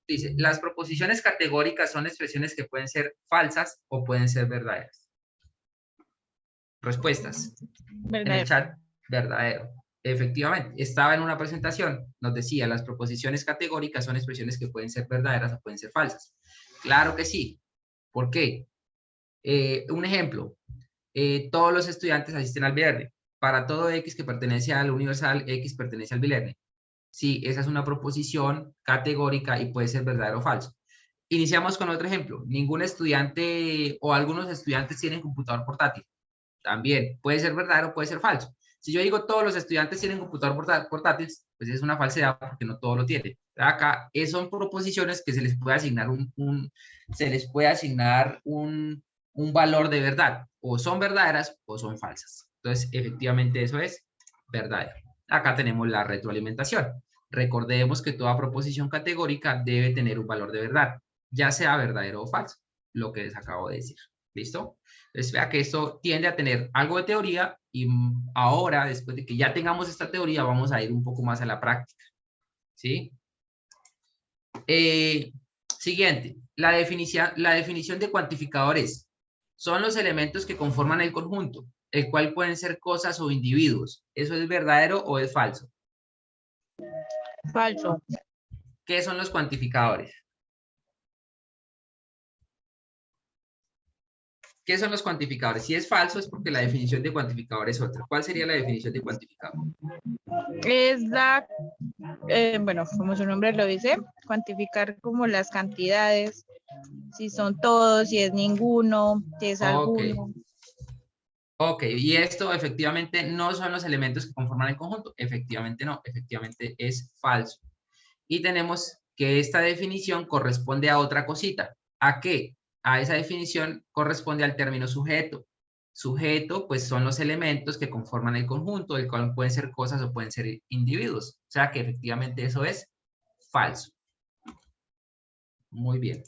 Dice, las proposiciones categóricas son expresiones que pueden ser falsas o pueden ser verdaderas. Respuestas. Verdadero. En el chat, verdadero. Efectivamente, estaba en una presentación, nos decía, las proposiciones categóricas son expresiones que pueden ser verdaderas o pueden ser falsas. Claro que sí. ¿Por qué? Un ejemplo, todos los estudiantes asisten al B-Learning. Para todo X que pertenece al universal, X pertenece al B-Learning. Sí, esa es una proposición categórica y puede ser verdadero o falso. Iniciamos con otro ejemplo. Ningún estudiante o algunos estudiantes tienen computador portátil. También puede ser verdadero o puede ser falso. Si yo digo todos los estudiantes tienen computador portátil, pues es una falsedad porque no todos lo tienen. Acá son proposiciones que se les puede asignar un valor de verdad. O son verdaderas o son falsas. Entonces, efectivamente, eso es verdadero. Acá tenemos la retroalimentación. Recordemos que toda proposición categórica debe tener un valor de verdad, ya sea verdadero o falso, lo que les acabo de decir. ¿Listo? Entonces, vea que esto tiende a tener algo de teoría y ahora, después de que ya tengamos esta teoría, vamos a ir un poco más a la práctica. ¿Sí? Siguiente, la definición de cuantificadores son los elementos que conforman el conjunto, el cual pueden ser cosas o individuos. ¿Eso es verdadero o es falso? Falso. ¿Qué son los cuantificadores? ¿Qué son los cuantificadores? Si es falso es porque la definición de cuantificador es otra. ¿Cuál sería la definición de cuantificador? Es la, bueno, como su nombre lo dice, cuantificar como las cantidades, si son todos, si es ninguno, si es alguno. Ok, y esto efectivamente no son los elementos que conforman el conjunto. Efectivamente no, efectivamente es falso. Y tenemos que esta definición corresponde a otra cosita. ¿A qué? A esa definición corresponde al término sujeto. Sujeto, pues son los elementos que conforman el conjunto, el cual pueden ser cosas o pueden ser individuos. O sea que efectivamente eso es falso. Muy bien.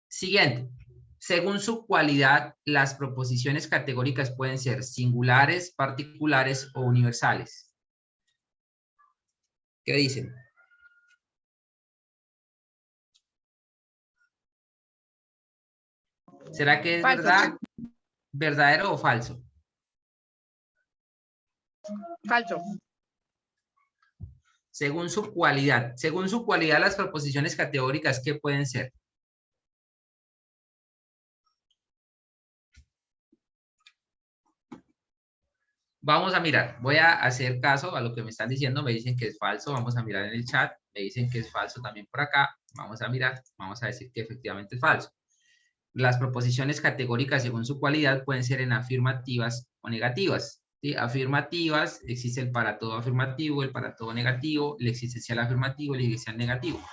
Siguiente. Según su cualidad, las proposiciones categóricas pueden ser singulares, particulares o universales. ¿Qué dicen? ¿Será que es Falso. verdadero o falso? Falso. Según su cualidad. Según su cualidad, las proposiciones categóricas, ¿qué pueden ser? Vamos a mirar. Voy a hacer caso a lo que me están diciendo. Me dicen que es falso. Vamos a mirar en el chat. Me dicen que es falso también por acá. Vamos a mirar. Vamos a decir que efectivamente es falso. Las proposiciones categóricas, según su cualidad, pueden ser en afirmativas o negativas. ¿Sí? Afirmativas, existe el para todo afirmativo, el para todo negativo, el existencial afirmativo, el existencial negativo.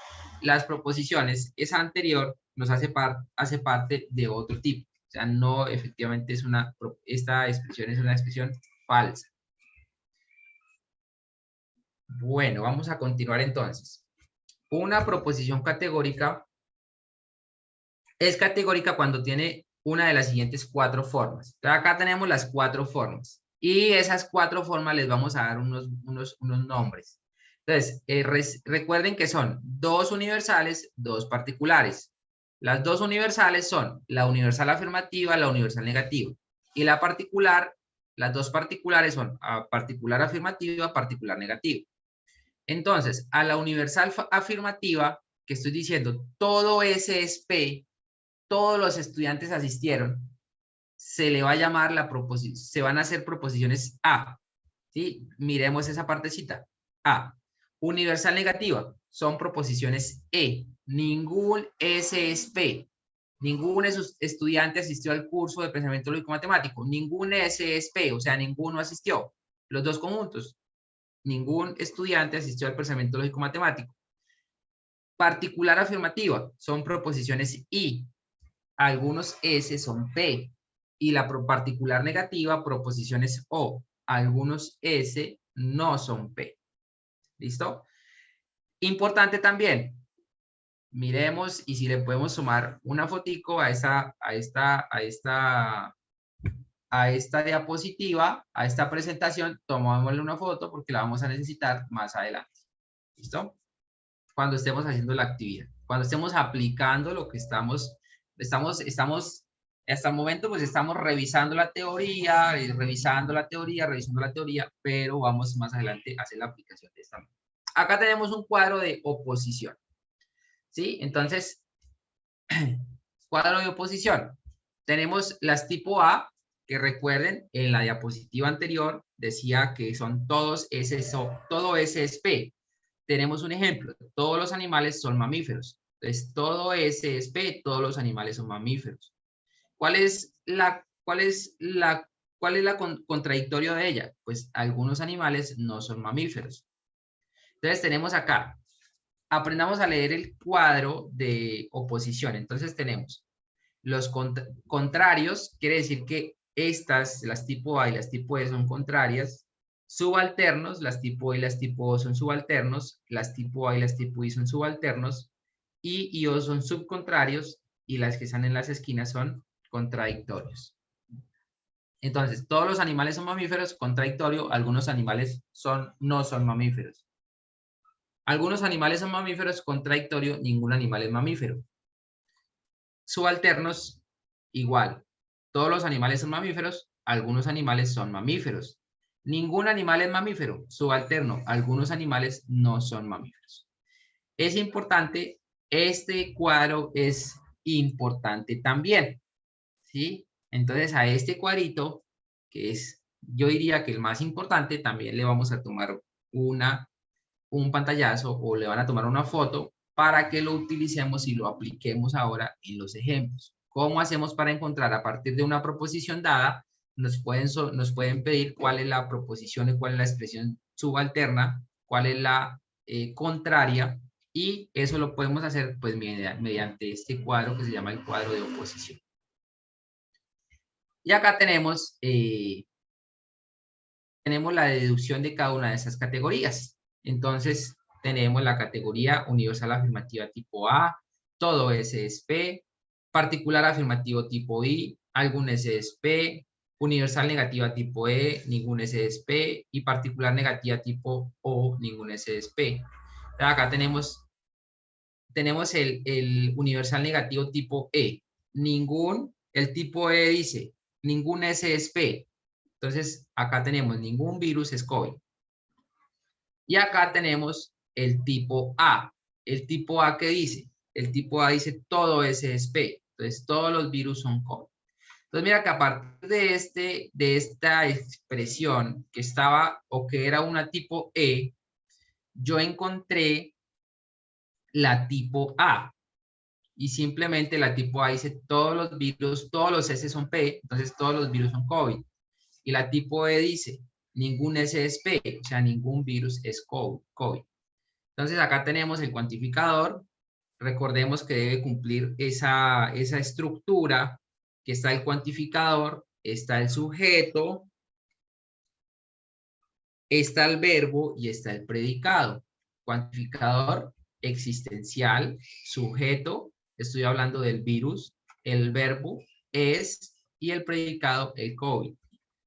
Las proposiciones, esa anterior, nos hace parte de otro tipo. O sea, no efectivamente es esta expresión es una expresión falsa. Bueno, vamos a continuar entonces. Una proposición categórica es categórica cuando tiene una de las siguientes 4 formas. Entonces, acá tenemos las 4 formas. Y esas 4 formas les vamos a dar unos nombres. Entonces, recuerden que son 2 universales, 2 particulares. Las 2 universales son la universal afirmativa, la universal negativa. Y la particular, las 2 particulares son particular afirmativa, particular negativa. Entonces, a la universal afirmativa, que estoy diciendo, todo ese es P, todos los estudiantes asistieron, se le va a llamar se van a hacer proposiciones A. ¿Sí? Miremos esa partecita. A. Universal negativa. Son proposiciones E. Ningún S es P. Ningún estudiante asistió al curso de pensamiento lógico matemático. Ningún S es P, o sea, ninguno asistió. Los dos conjuntos. Ningún estudiante asistió al pensamiento lógico matemático. Particular afirmativa. Son proposiciones I. Algunos S son P y la particular negativa, proposiciones O. Algunos S no son P. ¿Listo? Importante también, miremos y si le podemos sumar una fotico a esta diapositiva, a esta presentación, tomémosle una foto porque la vamos a necesitar más adelante. ¿Listo? Cuando estemos haciendo la actividad, cuando estemos aplicando lo que estamos hasta el momento pues estamos revisando la teoría, pero vamos más adelante a hacer la aplicación de esta. Acá tenemos un cuadro de oposición, ¿sí? Entonces, cuadro de oposición. Tenemos las tipo A, que recuerden, en la diapositiva anterior decía que son todos todo S es P. Tenemos un ejemplo, todos los animales son mamíferos. Entonces, todo S es P, todos los animales son mamíferos. ¿Cuál es la contradictorio de ella? Pues algunos animales no son mamíferos. Entonces tenemos acá, aprendamos a leer el cuadro de oposición. Entonces tenemos los contrarios, quiere decir que estas, las tipo A y las tipo E son contrarias. Subalternos, las tipo A y las tipo O son subalternos, las tipo A y las tipo I son subalternos, y O son subcontrarios, y las que están en las esquinas son contradictorios. Entonces, todos los animales son mamíferos, contradictorio, algunos animales no son mamíferos. Algunos animales son mamíferos, contradictorio, ningún animal es mamífero. Subalternos, igual. Todos los animales son mamíferos, algunos animales son mamíferos. Ningún animal es mamífero, subalterno, algunos animales no son mamíferos. Es importante, este cuadro es importante también, ¿sí? Entonces a este cuadrito, que es, yo diría que el más importante, también le vamos a tomar un pantallazo o le van a tomar una foto para que lo utilicemos y lo apliquemos ahora en los ejemplos. ¿Cómo hacemos para encontrar a partir de una proposición dada? Nos pueden pedir cuál es la proposición y cuál es la expresión subalterna, cuál es la contraria, y eso lo podemos hacer pues mediante este cuadro que se llama el cuadro de oposición. Y acá tenemos la deducción de cada una de esas categorías. Entonces, tenemos la categoría universal afirmativa tipo A, todo S es P, particular afirmativo tipo I, algún S es P, universal negativa tipo E, ningún S es P, y particular negativa tipo O, ningún S es P. Entonces, acá tenemos el universal negativo tipo E. El tipo E dice, ningún S es P. Entonces, acá tenemos ningún virus es COVID. Y acá tenemos el tipo A. El tipo A, ¿qué dice? El tipo A dice todo S es P. Entonces, todos los virus son COVID. Entonces, mira que a partir de esta expresión que estaba o que era una tipo E, yo encontré la tipo A. Y simplemente la tipo A dice todos los virus, todos los S son P, entonces todos los virus son COVID. Y la tipo E dice, ningún S es P, o sea, ningún virus es COVID. Entonces acá tenemos el cuantificador. Recordemos que debe cumplir esa estructura, que está el cuantificador, está el sujeto, está el verbo y está el predicado. Cuantificador existencial, sujeto, estoy hablando del virus, el verbo es, y el predicado el COVID.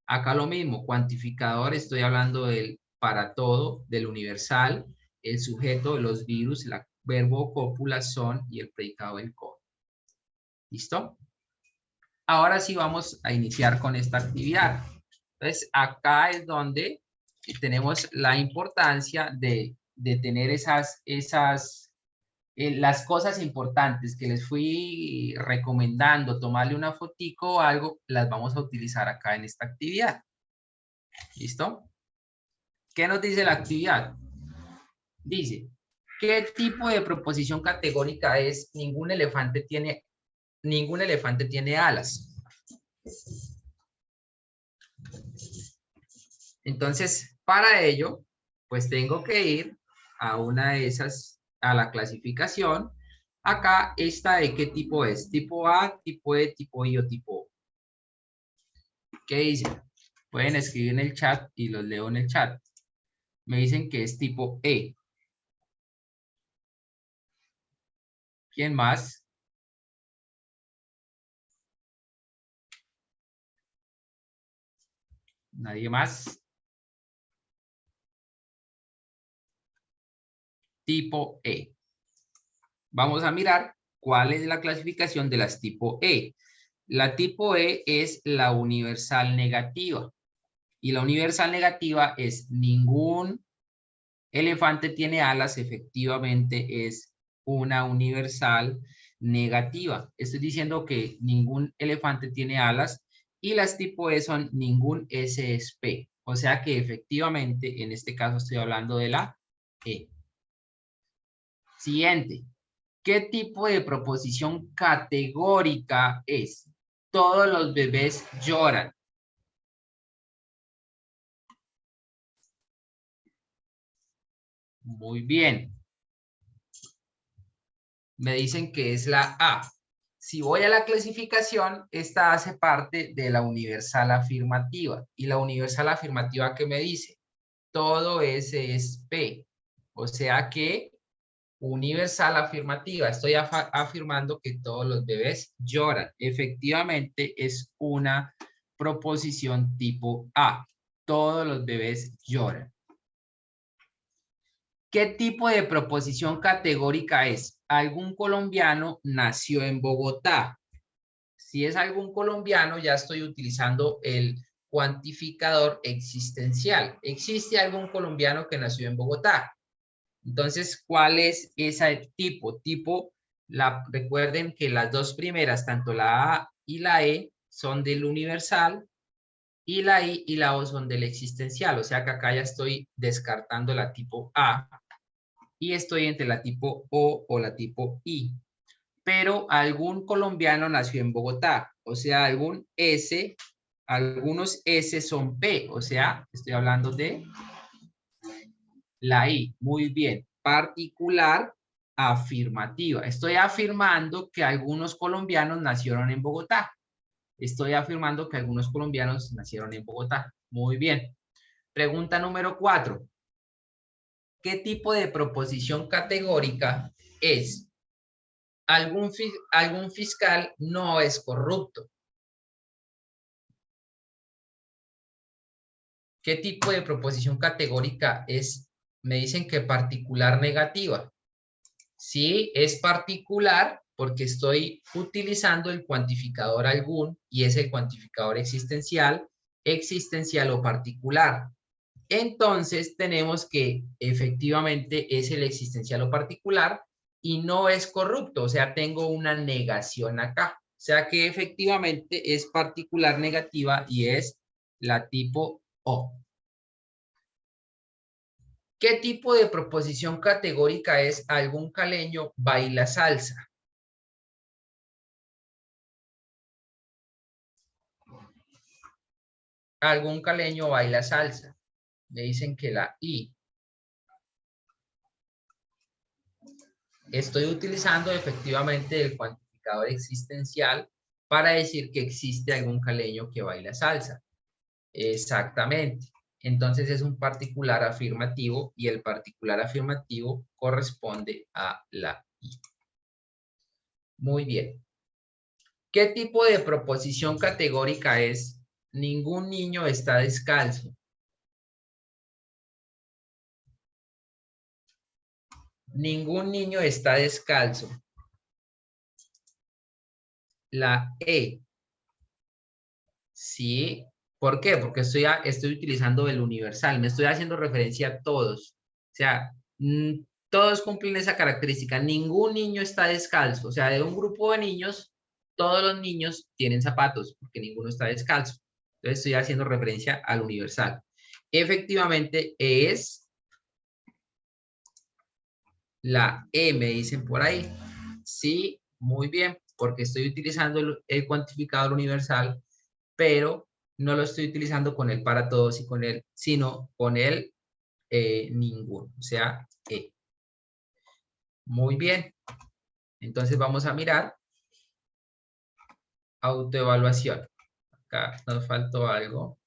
Acá lo mismo, cuantificador, estoy hablando del para todo, del universal, el sujeto de los virus, el verbo cópula son y el predicado el COVID. ¿Listo? Ahora sí vamos a iniciar con esta actividad. Entonces, acá es donde tenemos la importancia de tener las cosas importantes que les fui recomendando, tomarle una fotico o algo, las vamos a utilizar acá en esta actividad. ¿Listo? ¿Qué nos dice la actividad? Dice, ¿qué tipo de proposición categórica es ningún elefante tiene alas? Entonces, para ello, pues tengo que ir a una de esas, a la clasificación. Acá, esta de qué tipo es, tipo A, tipo E, tipo I o tipo O. ¿Qué dicen? Pueden escribir en el chat y los leo en el chat. Me dicen que es tipo E. ¿Quién más? ¿Nadie más? Tipo E. Vamos a mirar cuál es la clasificación de las tipo E. La tipo E es la universal negativa. Y la universal negativa es ningún elefante tiene alas, efectivamente es una universal negativa. Estoy diciendo que ningún elefante tiene alas Y las tipo E son ningún S es P. O sea que efectivamente, en este caso estoy hablando de la E. Siguiente. ¿Qué tipo de proposición categórica es? Todos los bebés lloran. Muy bien. Me dicen que es la A. Si voy a la clasificación, esta hace parte de la universal afirmativa. ¿Y la universal afirmativa qué me dice? Todo S es P. O sea que universal afirmativa. Estoy afirmando que todos los bebés lloran. Efectivamente, es una proposición tipo A. Todos los bebés lloran. ¿Qué tipo de proposición categórica es? Algún colombiano nació en Bogotá. Si es algún colombiano, ya estoy utilizando el cuantificador existencial. ¿Existe algún colombiano que nació en Bogotá? Entonces, ¿cuál es ese tipo? Recuerden que las dos primeras, tanto la A y la E, son del universal, y la I y la O son del existencial. O sea que acá ya estoy descartando la tipo A, y estoy entre la tipo O la tipo I. Pero algún colombiano nació en Bogotá, o sea, algunos S son P, o sea, estoy hablando de la I. Muy bien. Particular afirmativa. Estoy afirmando que algunos colombianos nacieron en Bogotá. Estoy afirmando que algunos colombianos nacieron en Bogotá. Muy bien. Pregunta número 4. ¿Qué tipo de proposición categórica es? Algún fiscal no es corrupto. ¿Qué tipo de proposición categórica es? Me dicen que particular negativa. Sí, es particular porque estoy utilizando el cuantificador algún y es el cuantificador existencial o particular. Entonces tenemos que efectivamente es el existencial o particular y no es corrupto, o sea, tengo una negación acá. O sea que efectivamente es particular negativa y es la tipo O. ¿Qué tipo de proposición categórica es algún caleño baila salsa? Algún caleño baila salsa. Me dicen que la I. Estoy utilizando efectivamente el cuantificador existencial para decir que existe algún caleño que baila salsa. Exactamente. Entonces es un particular afirmativo y el particular afirmativo corresponde a la I. Muy bien. ¿Qué tipo de proposición categórica es? Ningún niño está descalzo. Ningún niño está descalzo. La E. Sí. ¿Por qué? Porque estoy utilizando el universal. Me estoy haciendo referencia a todos. O sea, todos cumplen esa característica. Ningún niño está descalzo. O sea, de un grupo de niños, todos los niños tienen zapatos porque ninguno está descalzo. Entonces estoy haciendo referencia al universal. Efectivamente es la E, me dicen por ahí. Sí, muy bien, porque estoy utilizando el cuantificador universal, pero no lo estoy utilizando con el para todos y con el, sino con el ninguno, o sea, E. Muy bien. Entonces vamos a mirar autoevaluación. Acá nos faltó algo.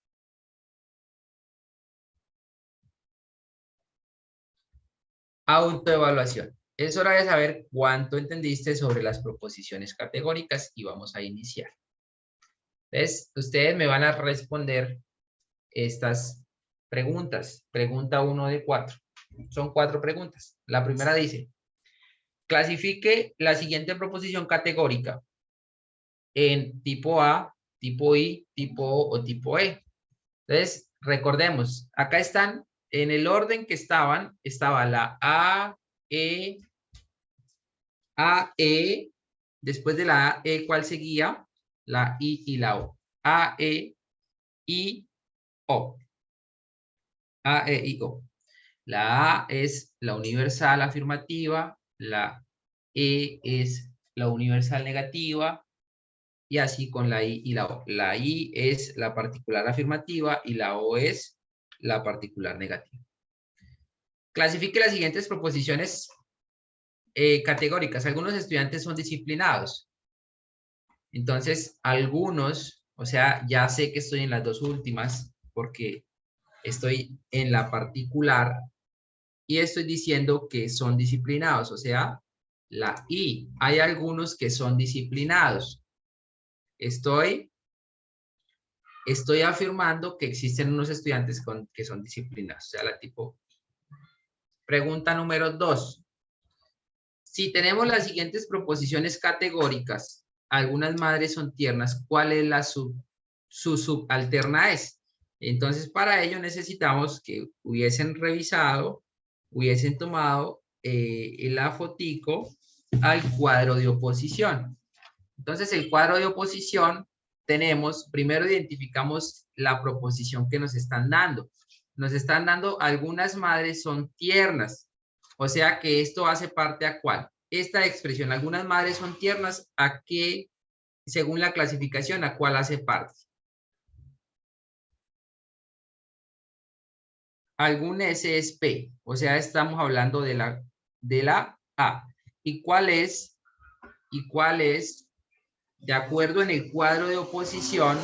Autoevaluación. Es hora de saber cuánto entendiste sobre las proposiciones categóricas y vamos a iniciar. Entonces, ustedes me van a responder estas preguntas. Pregunta 1 de 4. Son 4 preguntas. La primera dice, clasifique la siguiente proposición categórica en tipo A, tipo I, tipo O o tipo E. Entonces, recordemos, acá están, en el orden que estaban, estaba la A, E, después de la A, E, ¿cuál seguía? La I y la O. A, E, I, O. A, E, I, O. La A es la universal afirmativa, la E es la universal negativa, y así con la I y la O. La I es la particular afirmativa y la O es la particular negativa. Clasifique las siguientes proposiciones categóricas. Algunos estudiantes son disciplinados. Entonces, algunos, o sea, ya sé que estoy en las dos últimas porque estoy en la particular y estoy diciendo que son disciplinados, o sea, la I. Hay algunos que son disciplinados. Estoy afirmando que existen unos estudiantes que son disciplinados, o sea, la tipo. Pregunta número 2. Si tenemos las siguientes proposiciones categóricas, algunas madres son tiernas, ¿cuál es su subalterna es? Entonces, para ello necesitamos que hubiesen revisado, hubiesen tomado la fotico al cuadro de oposición. Entonces, el cuadro de oposición tenemos, primero identificamos la proposición que nos están dando. Nos están dando algunas madres son tiernas. O sea que esto hace parte a ¿cuál? Esta expresión, algunas madres son tiernas, ¿a qué, según la clasificación, a cuál hace parte? Algún S es P, o sea, estamos hablando de la A. ¿Y cuál es? De acuerdo en el cuadro de oposición,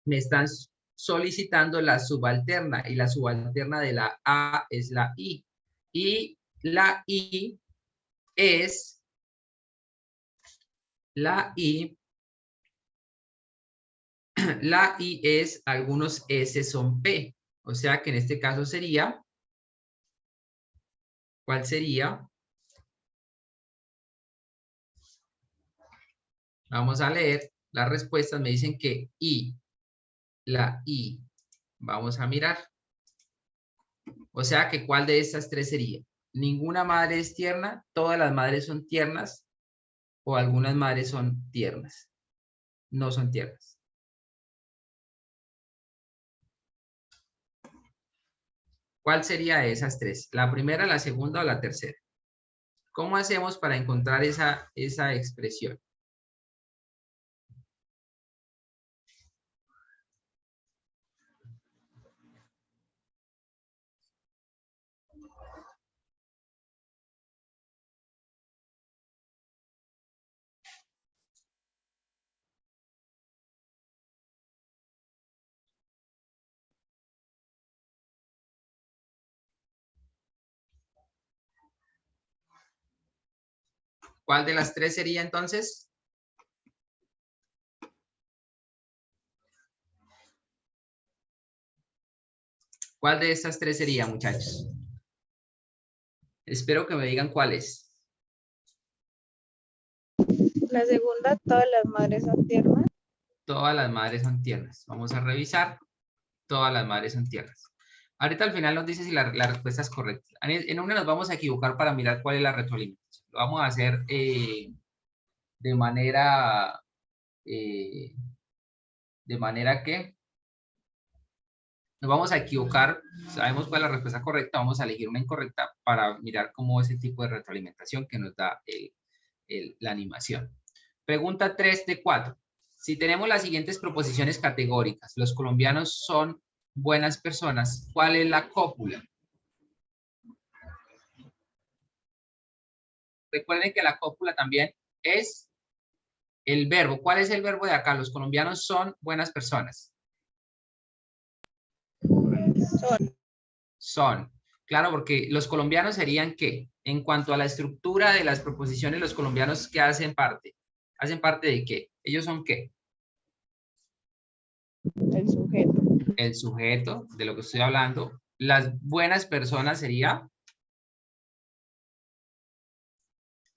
me están solicitando la subalterna, y la subalterna de la A es la I. Y la I es, algunos S son P. O sea que en este caso sería, ¿cuál sería? Vamos a leer las respuestas. Me dicen que I, la I. Vamos a mirar. O sea que ¿cuál de estas tres sería? Ninguna madre es tierna, todas las madres son tiernas, o algunas madres son tiernas. No son tiernas. ¿Cuál sería de esas tres? ¿La primera, la segunda o la tercera? ¿Cómo hacemos para encontrar esa expresión? ¿Cuál de las tres sería entonces? ¿Cuál de estas tres sería, muchachos? Espero que me digan cuál es. La segunda, todas las madres son tiernas. Todas las madres son tiernas. Vamos a revisar. Todas las madres son tiernas. Ahorita al final nos dice si la respuesta es correcta. En una nos vamos a equivocar para mirar cuál es la retroalimentación. Lo vamos a hacer de manera que nos vamos a equivocar. Sabemos cuál es la respuesta correcta. Vamos a elegir una incorrecta para mirar cómo ese tipo de retroalimentación que nos da la animación. Pregunta 3 de 4. Si tenemos las siguientes proposiciones categóricas, los colombianos son buenas personas, ¿cuál es la cópula? Recuerden que la cópula también es el verbo. ¿Cuál es el verbo de acá? Los colombianos son buenas personas. Son. Claro, porque los colombianos serían ¿qué? En cuanto a la estructura de las proposiciones, los colombianos ¿qué hacen parte? ¿Hacen parte de qué? ¿Ellos son qué? El sujeto. El sujeto de lo que estoy hablando. Las buenas personas sería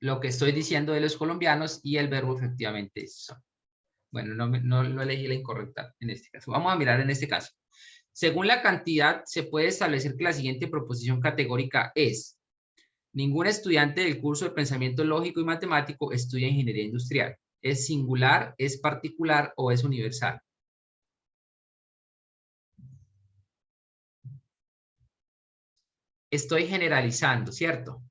lo que estoy diciendo de los colombianos y el verbo efectivamente es son. Bueno, no elegí la incorrecta en este caso. Vamos a mirar en este caso. Según la cantidad, se puede establecer que la siguiente proposición categórica es: ningún estudiante del curso de pensamiento lógico y matemático estudia ingeniería industrial. ¿Es singular, es particular o es universal? estoy generalizando, ¿cierto?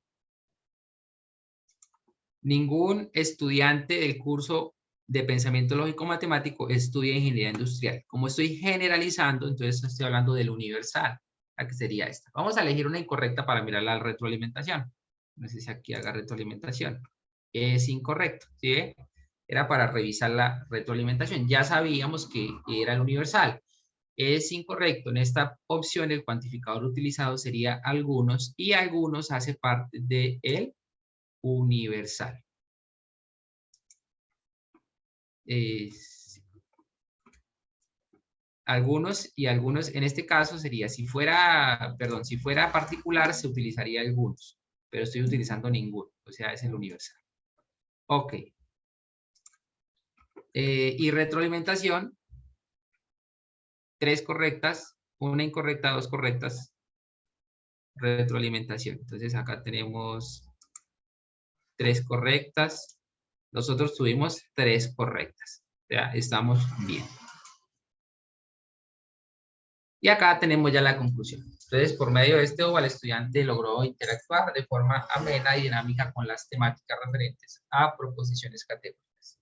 Ningún estudiante del curso de pensamiento lógico matemático estudia ingeniería industrial. Como estoy generalizando, entonces estoy hablando del universal, la que sería esta. Vamos a elegir una incorrecta para mirar la retroalimentación. No sé si aquí haga retroalimentación. Es incorrecto, ¿sí? Era para revisar la retroalimentación. Ya sabíamos que era el universal. Es incorrecto. En esta opción el cuantificador utilizado sería algunos y algunos hace parte del universal. Algunos y algunos, en este caso sería, si fuera particular se utilizaría algunos, pero estoy utilizando ninguno, o sea, es el universal. Ok. Y retroalimentación, 3 correctas, 1 incorrecta, 2 correctas, retroalimentación. Entonces acá tenemos 3 correctas, nosotros tuvimos 3 correctas, o sea, estamos bien. Y acá tenemos ya la conclusión. Entonces, por medio de este OVA, el estudiante logró interactuar de forma amena y dinámica con las temáticas referentes a proposiciones categóricas.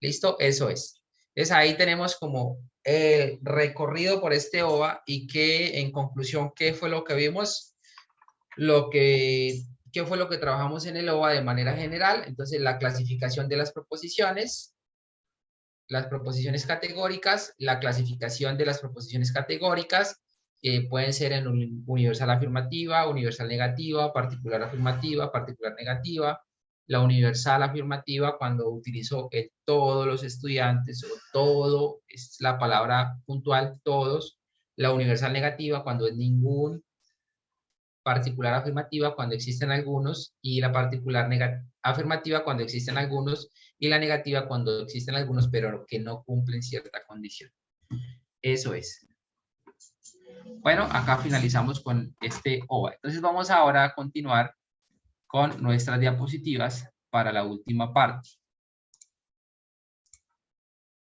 ¿Listo? Eso es. Entonces, ahí tenemos como el recorrido por este OVA y que, en conclusión, ¿qué fue lo que vimos? ¿Qué fue lo que trabajamos en el OVA de manera general? Entonces, la clasificación de las proposiciones categóricas, la clasificación de las proposiciones categóricas, que pueden ser en universal afirmativa, universal negativa, particular afirmativa, particular negativa, la universal afirmativa cuando utilizo todos los estudiantes o todo, es la palabra puntual, todos, la universal negativa cuando es ningún, particular afirmativa cuando existen algunos y la particular afirmativa cuando existen algunos y la negativa cuando existen algunos pero que no cumplen cierta condición. Eso es. Bueno, acá finalizamos con este OVA. Entonces vamos ahora a continuar con nuestras diapositivas para la última parte.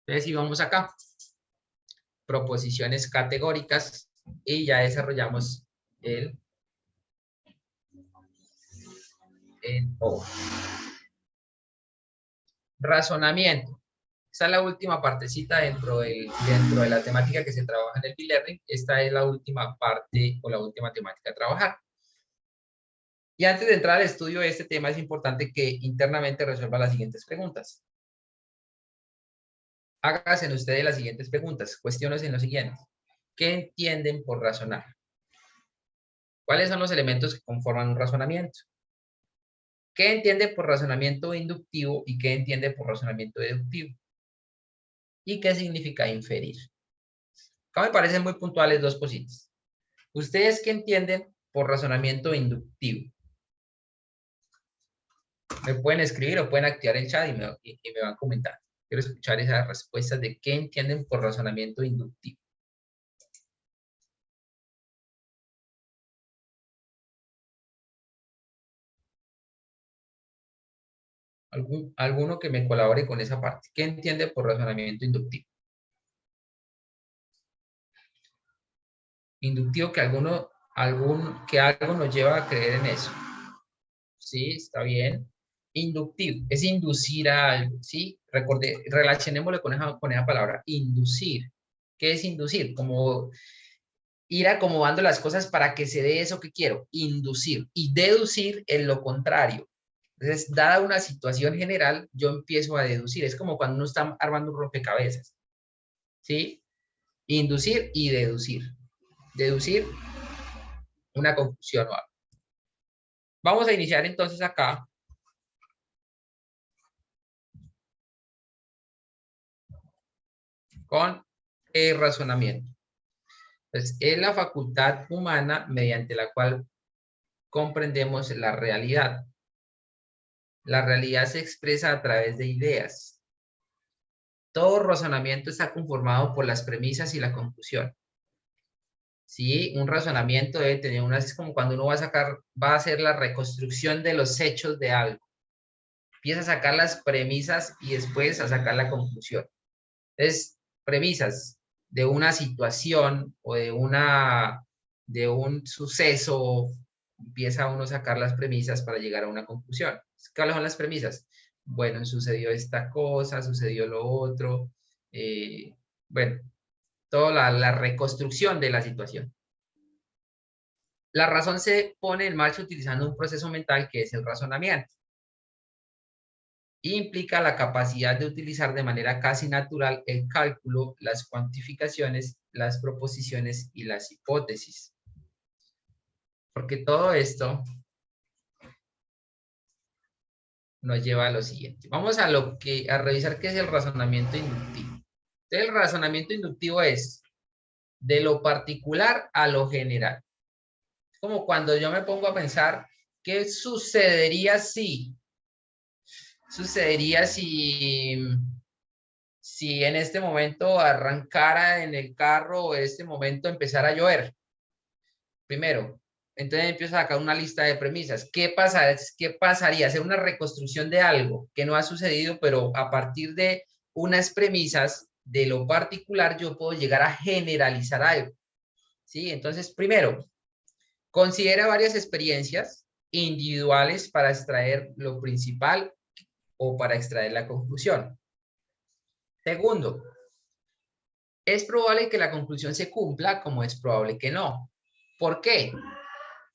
Entonces si vamos acá, proposiciones categóricas y ya desarrollamos el OVA. Razonamiento. Esta es la última partecita dentro de la temática que se trabaja en el B-Learning. Esta es la última parte o la última temática a trabajar. Y antes de entrar al estudio de este tema es importante que internamente resuelva las siguientes preguntas. Háganse ustedes las siguientes preguntas. Cuestiones en lo siguiente. ¿Qué entienden por razonar? ¿Cuáles son los elementos que conforman un razonamiento? ¿Qué entiende por razonamiento inductivo y qué entiende por razonamiento deductivo? ¿Y qué significa inferir? Acá me parecen muy puntuales 2 cositas. ¿Ustedes qué entienden por razonamiento inductivo? Me pueden escribir o pueden activar el chat y me van a comentar. Quiero escuchar esas respuestas de qué entienden por razonamiento inductivo. ¿Alguno que me colabore con esa parte? ¿Qué entiende por razonamiento inductivo? Inductivo que algo nos lleva a creer en eso. Sí, está bien. Inductivo es inducir a algo, ¿sí? Relacionémoslo con esa palabra, inducir. ¿Qué es inducir? Como ir acomodando las cosas para que se dé eso que quiero, inducir. Y deducir es lo contrario. Entonces, dada una situación general, yo empiezo a deducir. Es como cuando uno está armando un rompecabezas, ¿sí? Inducir y deducir. Deducir una conclusión o algo. Vamos a iniciar entonces acá. Con el razonamiento. Entonces, es la facultad humana mediante la cual comprendemos la realidad. La realidad se expresa a través de ideas. Todo razonamiento está conformado por las premisas y la conclusión. ¿Sí? Un razonamiento debe tener es como cuando uno va a hacer la reconstrucción de los hechos de algo. Empieza a sacar las premisas y después a sacar la conclusión. Entonces, premisas de una situación o de una de un suceso, empieza uno a sacar las premisas para llegar a una conclusión. ¿Cuáles son las premisas? Bueno, sucedió esta cosa, sucedió lo otro, bueno, toda la reconstrucción de la situación. La razón se pone en marcha utilizando un proceso mental que es el razonamiento. Implica la capacidad de utilizar de manera casi natural el cálculo, las cuantificaciones, las proposiciones y las hipótesis. Porque todo esto nos lleva a lo siguiente. Vamos a revisar qué es el razonamiento inductivo. Entonces, el razonamiento inductivo es de lo particular a lo general. Es como cuando yo me pongo a pensar qué sucedería si en este momento arrancara en el carro o en este momento empezara a llover. Primero, entonces empiezo a sacar una lista de premisas. ¿Qué pasaría? Hacer una reconstrucción de algo que no ha sucedido, pero a partir de unas premisas de lo particular yo puedo llegar a generalizar algo. ¿Sí? Entonces, primero, considera varias experiencias individuales para extraer lo principal o para extraer la conclusión. Segundo, es probable que la conclusión se cumpla como es probable que no. ¿Por qué?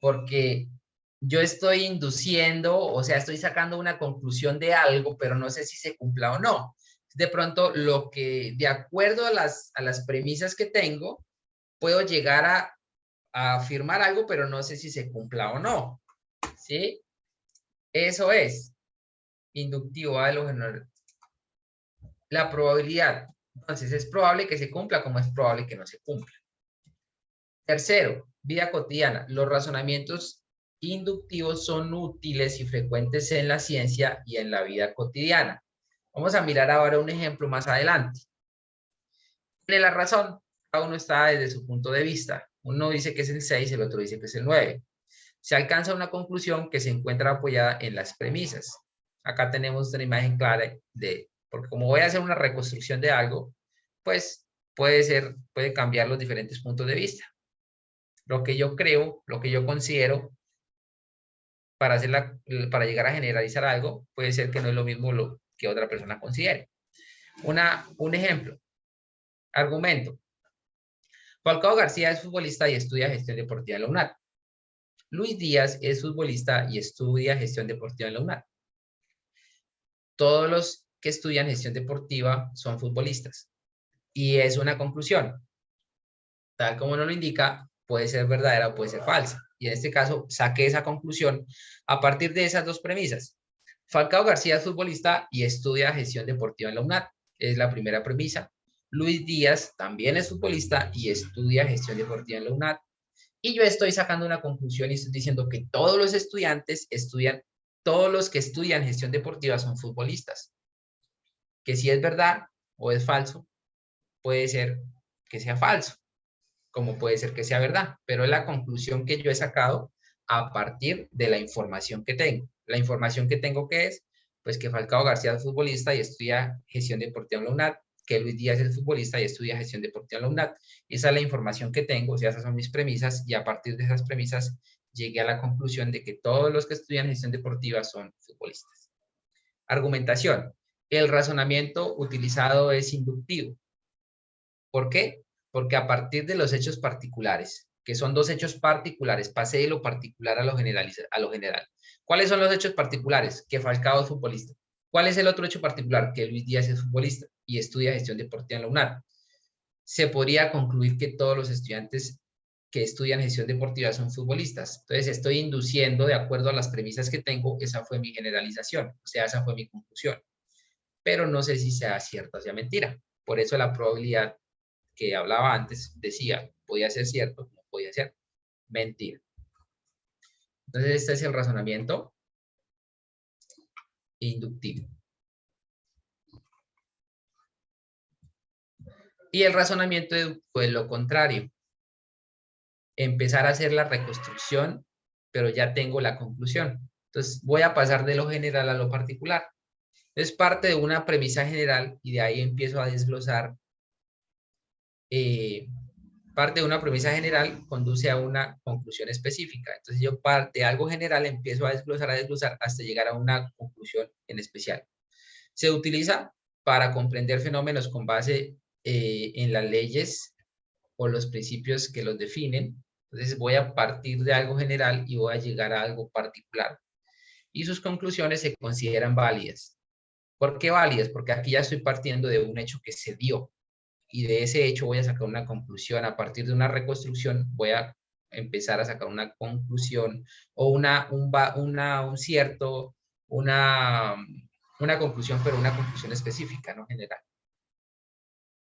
Porque yo estoy induciendo, o sea, estoy sacando una conclusión de algo, pero no sé si se cumpla o no. De pronto, de acuerdo a las premisas que tengo, puedo llegar a afirmar algo, pero no sé si se cumpla o no. ¿Sí? Eso es inductivo a lo general. La probabilidad. Entonces, es probable que se cumpla como es probable que no se cumpla. Tercero, vida cotidiana. Los razonamientos inductivos son útiles y frecuentes en la ciencia y en la vida cotidiana. Vamos a mirar ahora un ejemplo más adelante. Tiene la razón. Cada uno está desde su punto de vista. Uno dice que es el 6, el otro dice que es el 9. Se alcanza una conclusión que se encuentra apoyada en las premisas. Acá tenemos una imagen clara porque como voy a hacer una reconstrucción de algo, pues puede cambiar los diferentes puntos de vista. Lo que yo creo, lo que yo considero para llegar a generalizar algo, puede ser que no es lo mismo lo que otra persona considere. Un ejemplo. Argumento. Falcao García es futbolista y estudia gestión deportiva en la UNAD. Luis Díaz es futbolista y estudia gestión deportiva en la UNAD. Todos los que estudian gestión deportiva son futbolistas. Y es una conclusión. Tal como nos lo indica, puede ser verdadera o puede ser falsa. Y en este caso, saqué esa conclusión a partir de esas dos premisas. Falcao García es futbolista y estudia gestión deportiva en la UNAD. Es la primera premisa. Luis Díaz también es futbolista y estudia gestión deportiva en la UNAD. Y yo estoy sacando una conclusión y estoy diciendo que todos los que estudian gestión deportiva son futbolistas. Que si es verdad o es falso, puede ser que sea falso, como puede ser que sea verdad, pero es la conclusión que yo he sacado a partir de la información que tengo. La información que tengo que es, pues que Falcao García es futbolista y estudia gestión deportiva en la UNAD, que Luis Díaz es futbolista y estudia gestión deportiva en la UNAD. Esa es la información que tengo, o sea, esas son mis premisas, y a partir de esas premisas llegué a la conclusión de que todos los que estudian gestión deportiva son futbolistas. Argumentación. El razonamiento utilizado es inductivo. ¿Por qué? Porque a partir de los hechos particulares, que son dos hechos particulares, pasé de lo particular a lo general. ¿Cuáles son los hechos particulares? Que Falcao es futbolista. ¿Cuál es el otro hecho particular? Que Luis Díaz es futbolista y estudia gestión deportiva en la UNAD. Se podría concluir que todos los estudiantes que estudian gestión deportiva son futbolistas. Entonces estoy induciendo de acuerdo a las premisas que tengo, esa fue mi generalización, o sea, esa fue mi conclusión. Pero no sé si sea cierta o sea mentira. Por eso la probabilidad que hablaba antes decía, podía ser cierto, no podía ser mentira. Entonces este es el razonamiento inductivo. Y el razonamiento deductivo es lo contrario. Empezar a hacer la reconstrucción, pero ya tengo la conclusión. Entonces voy a pasar de lo general a lo particular. Es parte de una premisa general y de ahí empiezo a desglosar parte de una premisa general conduce a una conclusión específica. Entonces yo parte de algo general empiezo a desglosar hasta llegar a una conclusión en especial. Se utiliza para comprender fenómenos con base en las leyes o los principios que los definen. Entonces voy a partir de algo general y voy a llegar a algo particular. Y sus conclusiones se consideran válidas. ¿Por qué válidas? Porque aquí ya estoy partiendo de un hecho que se dio. Y de ese hecho voy a sacar una conclusión. A partir de una reconstrucción voy a empezar a sacar una conclusión o una conclusión, pero una conclusión específica, no general.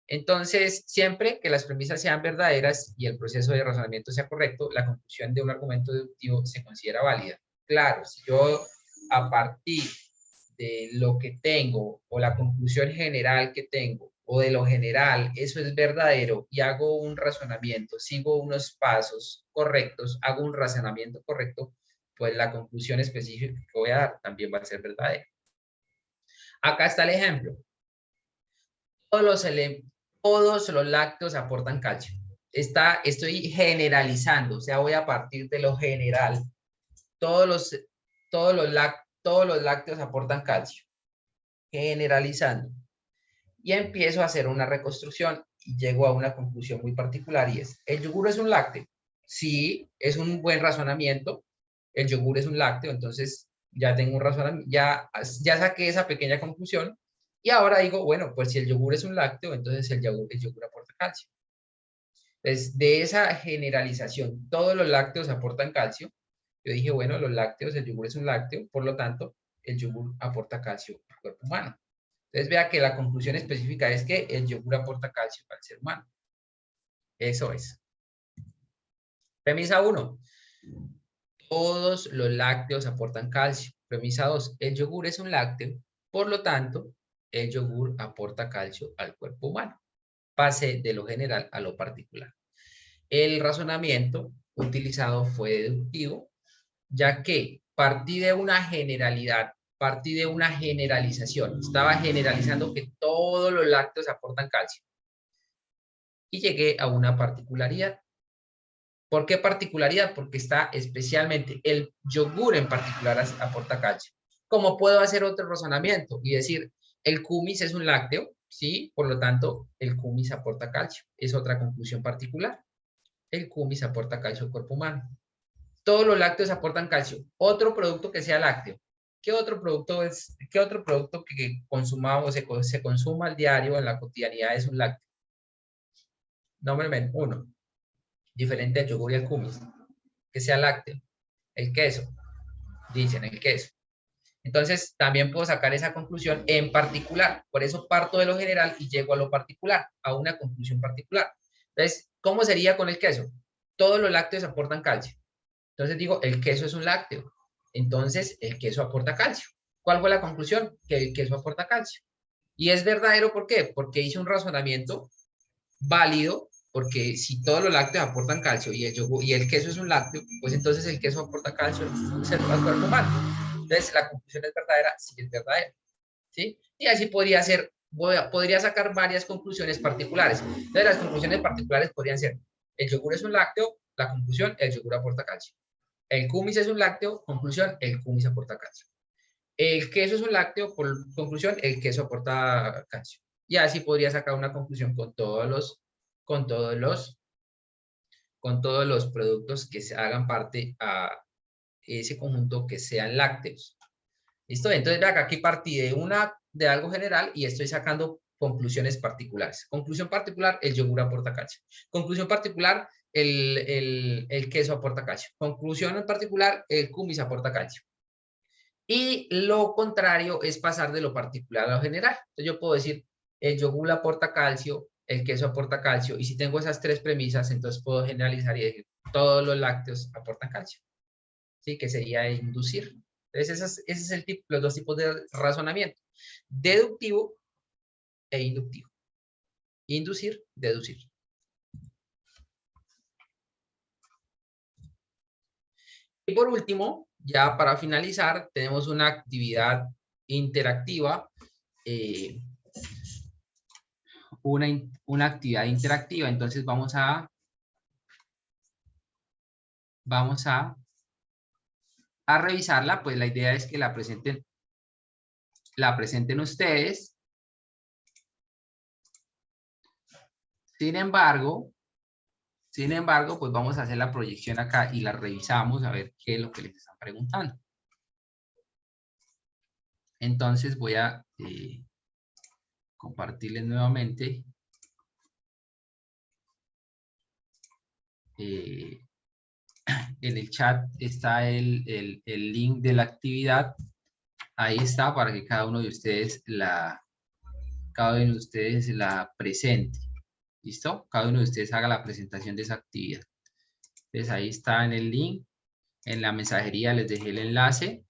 Entonces, siempre que las premisas sean verdaderas y el proceso de razonamiento sea correcto, la conclusión de un argumento deductivo se considera válida. Claro, si yo a partir de lo que tengo o la conclusión general que tengo o de lo general, eso es verdadero y hago un razonamiento, sigo unos pasos correctos, hago un razonamiento correcto, pues la conclusión específica que voy a dar también va a ser verdadera. Acá está el ejemplo. Todos los lácteos aportan calcio. Estoy generalizando, o sea, voy a partir de lo general. Todos los lácteos aportan calcio. Generalizando. Y empiezo a hacer una reconstrucción y llego a una conclusión muy particular y es, ¿el yogur es un lácteo? Sí, es un buen razonamiento. El yogur es un lácteo, entonces ya tengo un razonamiento, ya saqué esa pequeña conclusión y ahora digo, bueno, pues si el yogur es un lácteo, entonces el yogur aporta calcio. Entonces, de esa generalización, todos los lácteos aportan calcio. Yo dije, bueno, los lácteos, el yogur es un lácteo, por lo tanto, el yogur aporta calcio al cuerpo humano. Entonces vea que la conclusión específica es que el yogur aporta calcio al ser humano. Eso es. Premisa 1. Todos los lácteos aportan calcio. Premisa 2. El yogur es un lácteo, por lo tanto, el yogur aporta calcio al cuerpo humano. Pase de lo general a lo particular. El razonamiento utilizado fue deductivo, ya que partí de una generalidad, partí de una generalización. Estaba generalizando que todos los lácteos aportan calcio. Y llegué a una particularidad. ¿Por qué particularidad? Porque está especialmente el yogur en particular aporta calcio. ¿Cómo puedo hacer otro razonamiento y decir, el kumis es un lácteo? Sí, por lo tanto, el kumis aporta calcio. Es otra conclusión particular. El kumis aporta calcio al cuerpo humano. Todos los lácteos aportan calcio. Otro producto que sea lácteo. ¿Qué otro producto que consumamos o se consuma al diario en la cotidianidad es un lácteo? Nómbreme uno. Diferente al yogur y al kumis. Que sea lácteo. El queso. Dicen el queso. Entonces, también puedo sacar esa conclusión en particular. Por eso parto de lo general y llego a lo particular, a una conclusión particular. Entonces, ¿cómo sería con el queso? Todos los lácteos aportan calcio. Entonces digo, el queso es un lácteo. Entonces, el queso aporta calcio. ¿Cuál fue la conclusión? Que el queso aporta calcio. Y es verdadero, ¿por qué? Porque hice un razonamiento válido, porque si todos los lácteos aportan calcio y el queso es un lácteo, pues entonces el queso aporta calcio al cuerpo humano. Entonces, la conclusión es verdadera, sí es verdadera. ¿Sí? Y así podría ser, podría sacar varias conclusiones particulares. Entonces, las conclusiones particulares podrían ser, el yogur es un lácteo, la conclusión, el yogur aporta calcio. El kumis es un lácteo, conclusión, el kumis aporta calcio. El queso es un lácteo, por conclusión, el queso aporta calcio. Y así podría sacar una conclusión con todos los productos que se hagan parte a ese conjunto que sean lácteos. ¿Listo? Entonces, vean que aquí partí de algo general y estoy sacando conclusiones particulares. Conclusión particular, el yogur aporta calcio. Conclusión particular, el queso aporta calcio. Conclusión en particular, el kumis aporta calcio. Y lo contrario es pasar de lo particular a lo general. Entonces, yo puedo decir, el yogur aporta calcio, el queso aporta calcio, y si tengo esas tres premisas, entonces puedo generalizar y decir, todos los lácteos aportan calcio. ¿Sí? Que sería inducir. Entonces, ese es los dos tipos de razonamiento. Deductivo e inductivo. Inducir, deducir. Y por último, ya para finalizar, tenemos una actividad interactiva. Una actividad interactiva. Entonces vamos a vamos a revisarla, pues la idea es que la presenten ustedes. Sin embargo, pues vamos a hacer la proyección acá y la revisamos a ver qué es lo que les están preguntando. Entonces voy a compartirles nuevamente en el chat está el link de la actividad. Ahí está para que cada uno de ustedes la presente. ¿Listo? Cada uno de ustedes haga la presentación de esa actividad. Entonces ahí está en el link. En la mensajería les dejé el enlace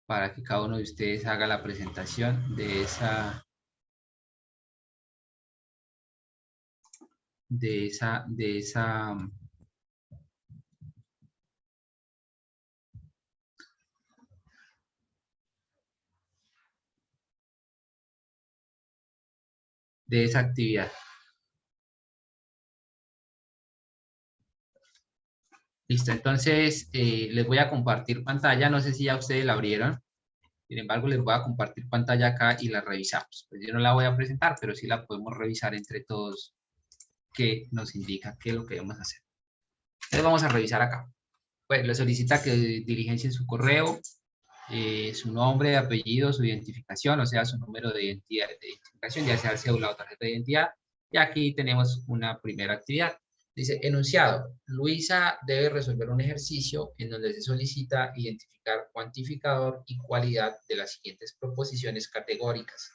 para que cada uno de ustedes haga la presentación de esa actividad. Listo, entonces les voy a compartir pantalla. No sé si ya ustedes la abrieron. Sin embargo, les voy a compartir pantalla acá y la revisamos. Pues yo no la voy a presentar, pero sí la podemos revisar entre todos, que nos indica qué es lo que debemos hacer. Entonces vamos a revisar acá. Pues le solicita que diligencien su correo, su nombre, apellido, su identificación, o sea, su número de identificación, ya sea el cédula o tarjeta de identidad. Y aquí tenemos una primera actividad. Dice, enunciado, Luisa debe resolver un ejercicio en donde se solicita identificar cuantificador y cualidad de las siguientes proposiciones categóricas.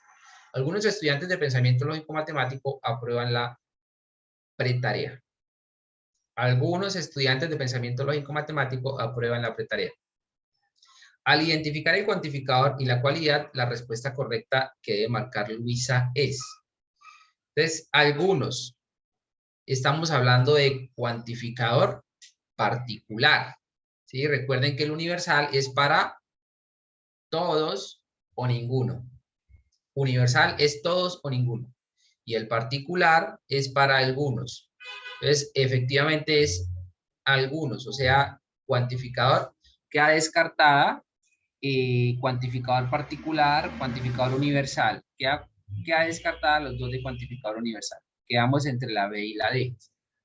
Algunos estudiantes de pensamiento lógico-matemático aprueban la pretarea. Algunos estudiantes de pensamiento lógico-matemático aprueban la pretarea. Al identificar el cuantificador y la cualidad, la respuesta correcta que debe marcar Luisa es. Entonces, algunos, estamos hablando de cuantificador particular. ¿Sí? Recuerden que el universal es para todos o ninguno. Universal es todos o ninguno. Y el particular es para algunos. Entonces, efectivamente es algunos, o sea, cuantificador queda descartada, cuantificador particular, cuantificador universal. Queda descartada los dos de cuantificador universal. Quedamos entre la B y la D.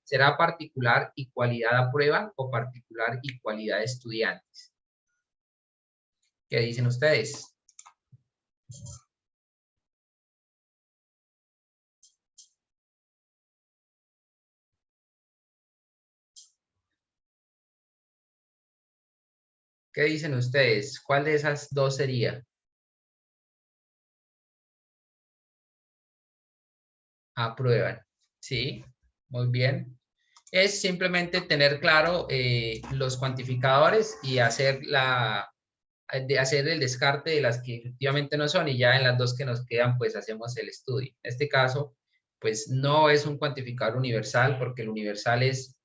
¿Será particular y cualidad aprueban o particular y cualidad de estudiantes? ¿Qué dicen ustedes? ¿Qué dicen ustedes? ¿Cuál de esas dos sería? Aprueban. ¿Sí? Muy bien. Es simplemente tener claro los cuantificadores y hacer el descarte de las que efectivamente no son, y ya en las dos que nos quedan pues hacemos el estudio. En este caso pues no es un cuantificador universal, porque el universal es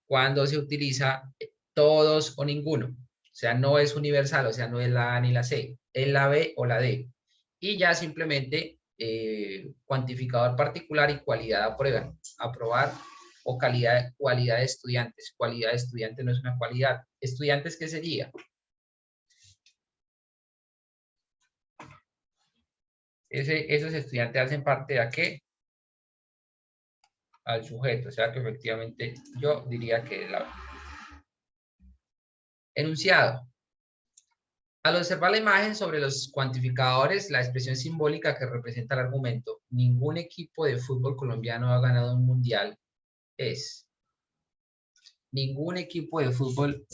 cuando se utiliza todos o ninguno. O sea, no es universal, o sea, no es la A ni la C, es la B o la D. Y ya simplemente cuantificador particular y cualidad aprueban. Aprobar o cualidad de estudiantes. Cualidad de estudiante no es una cualidad. ¿Estudiantes qué sería? Esos estudiantes hacen parte de ¿a qué? Al sujeto. O sea que efectivamente yo diría que la... Enunciado. Al observar la imagen sobre los cuantificadores, la expresión simbólica que representa el argumento, ningún equipo de fútbol colombiano ha ganado un mundial, es. Ningún equipo de fútbol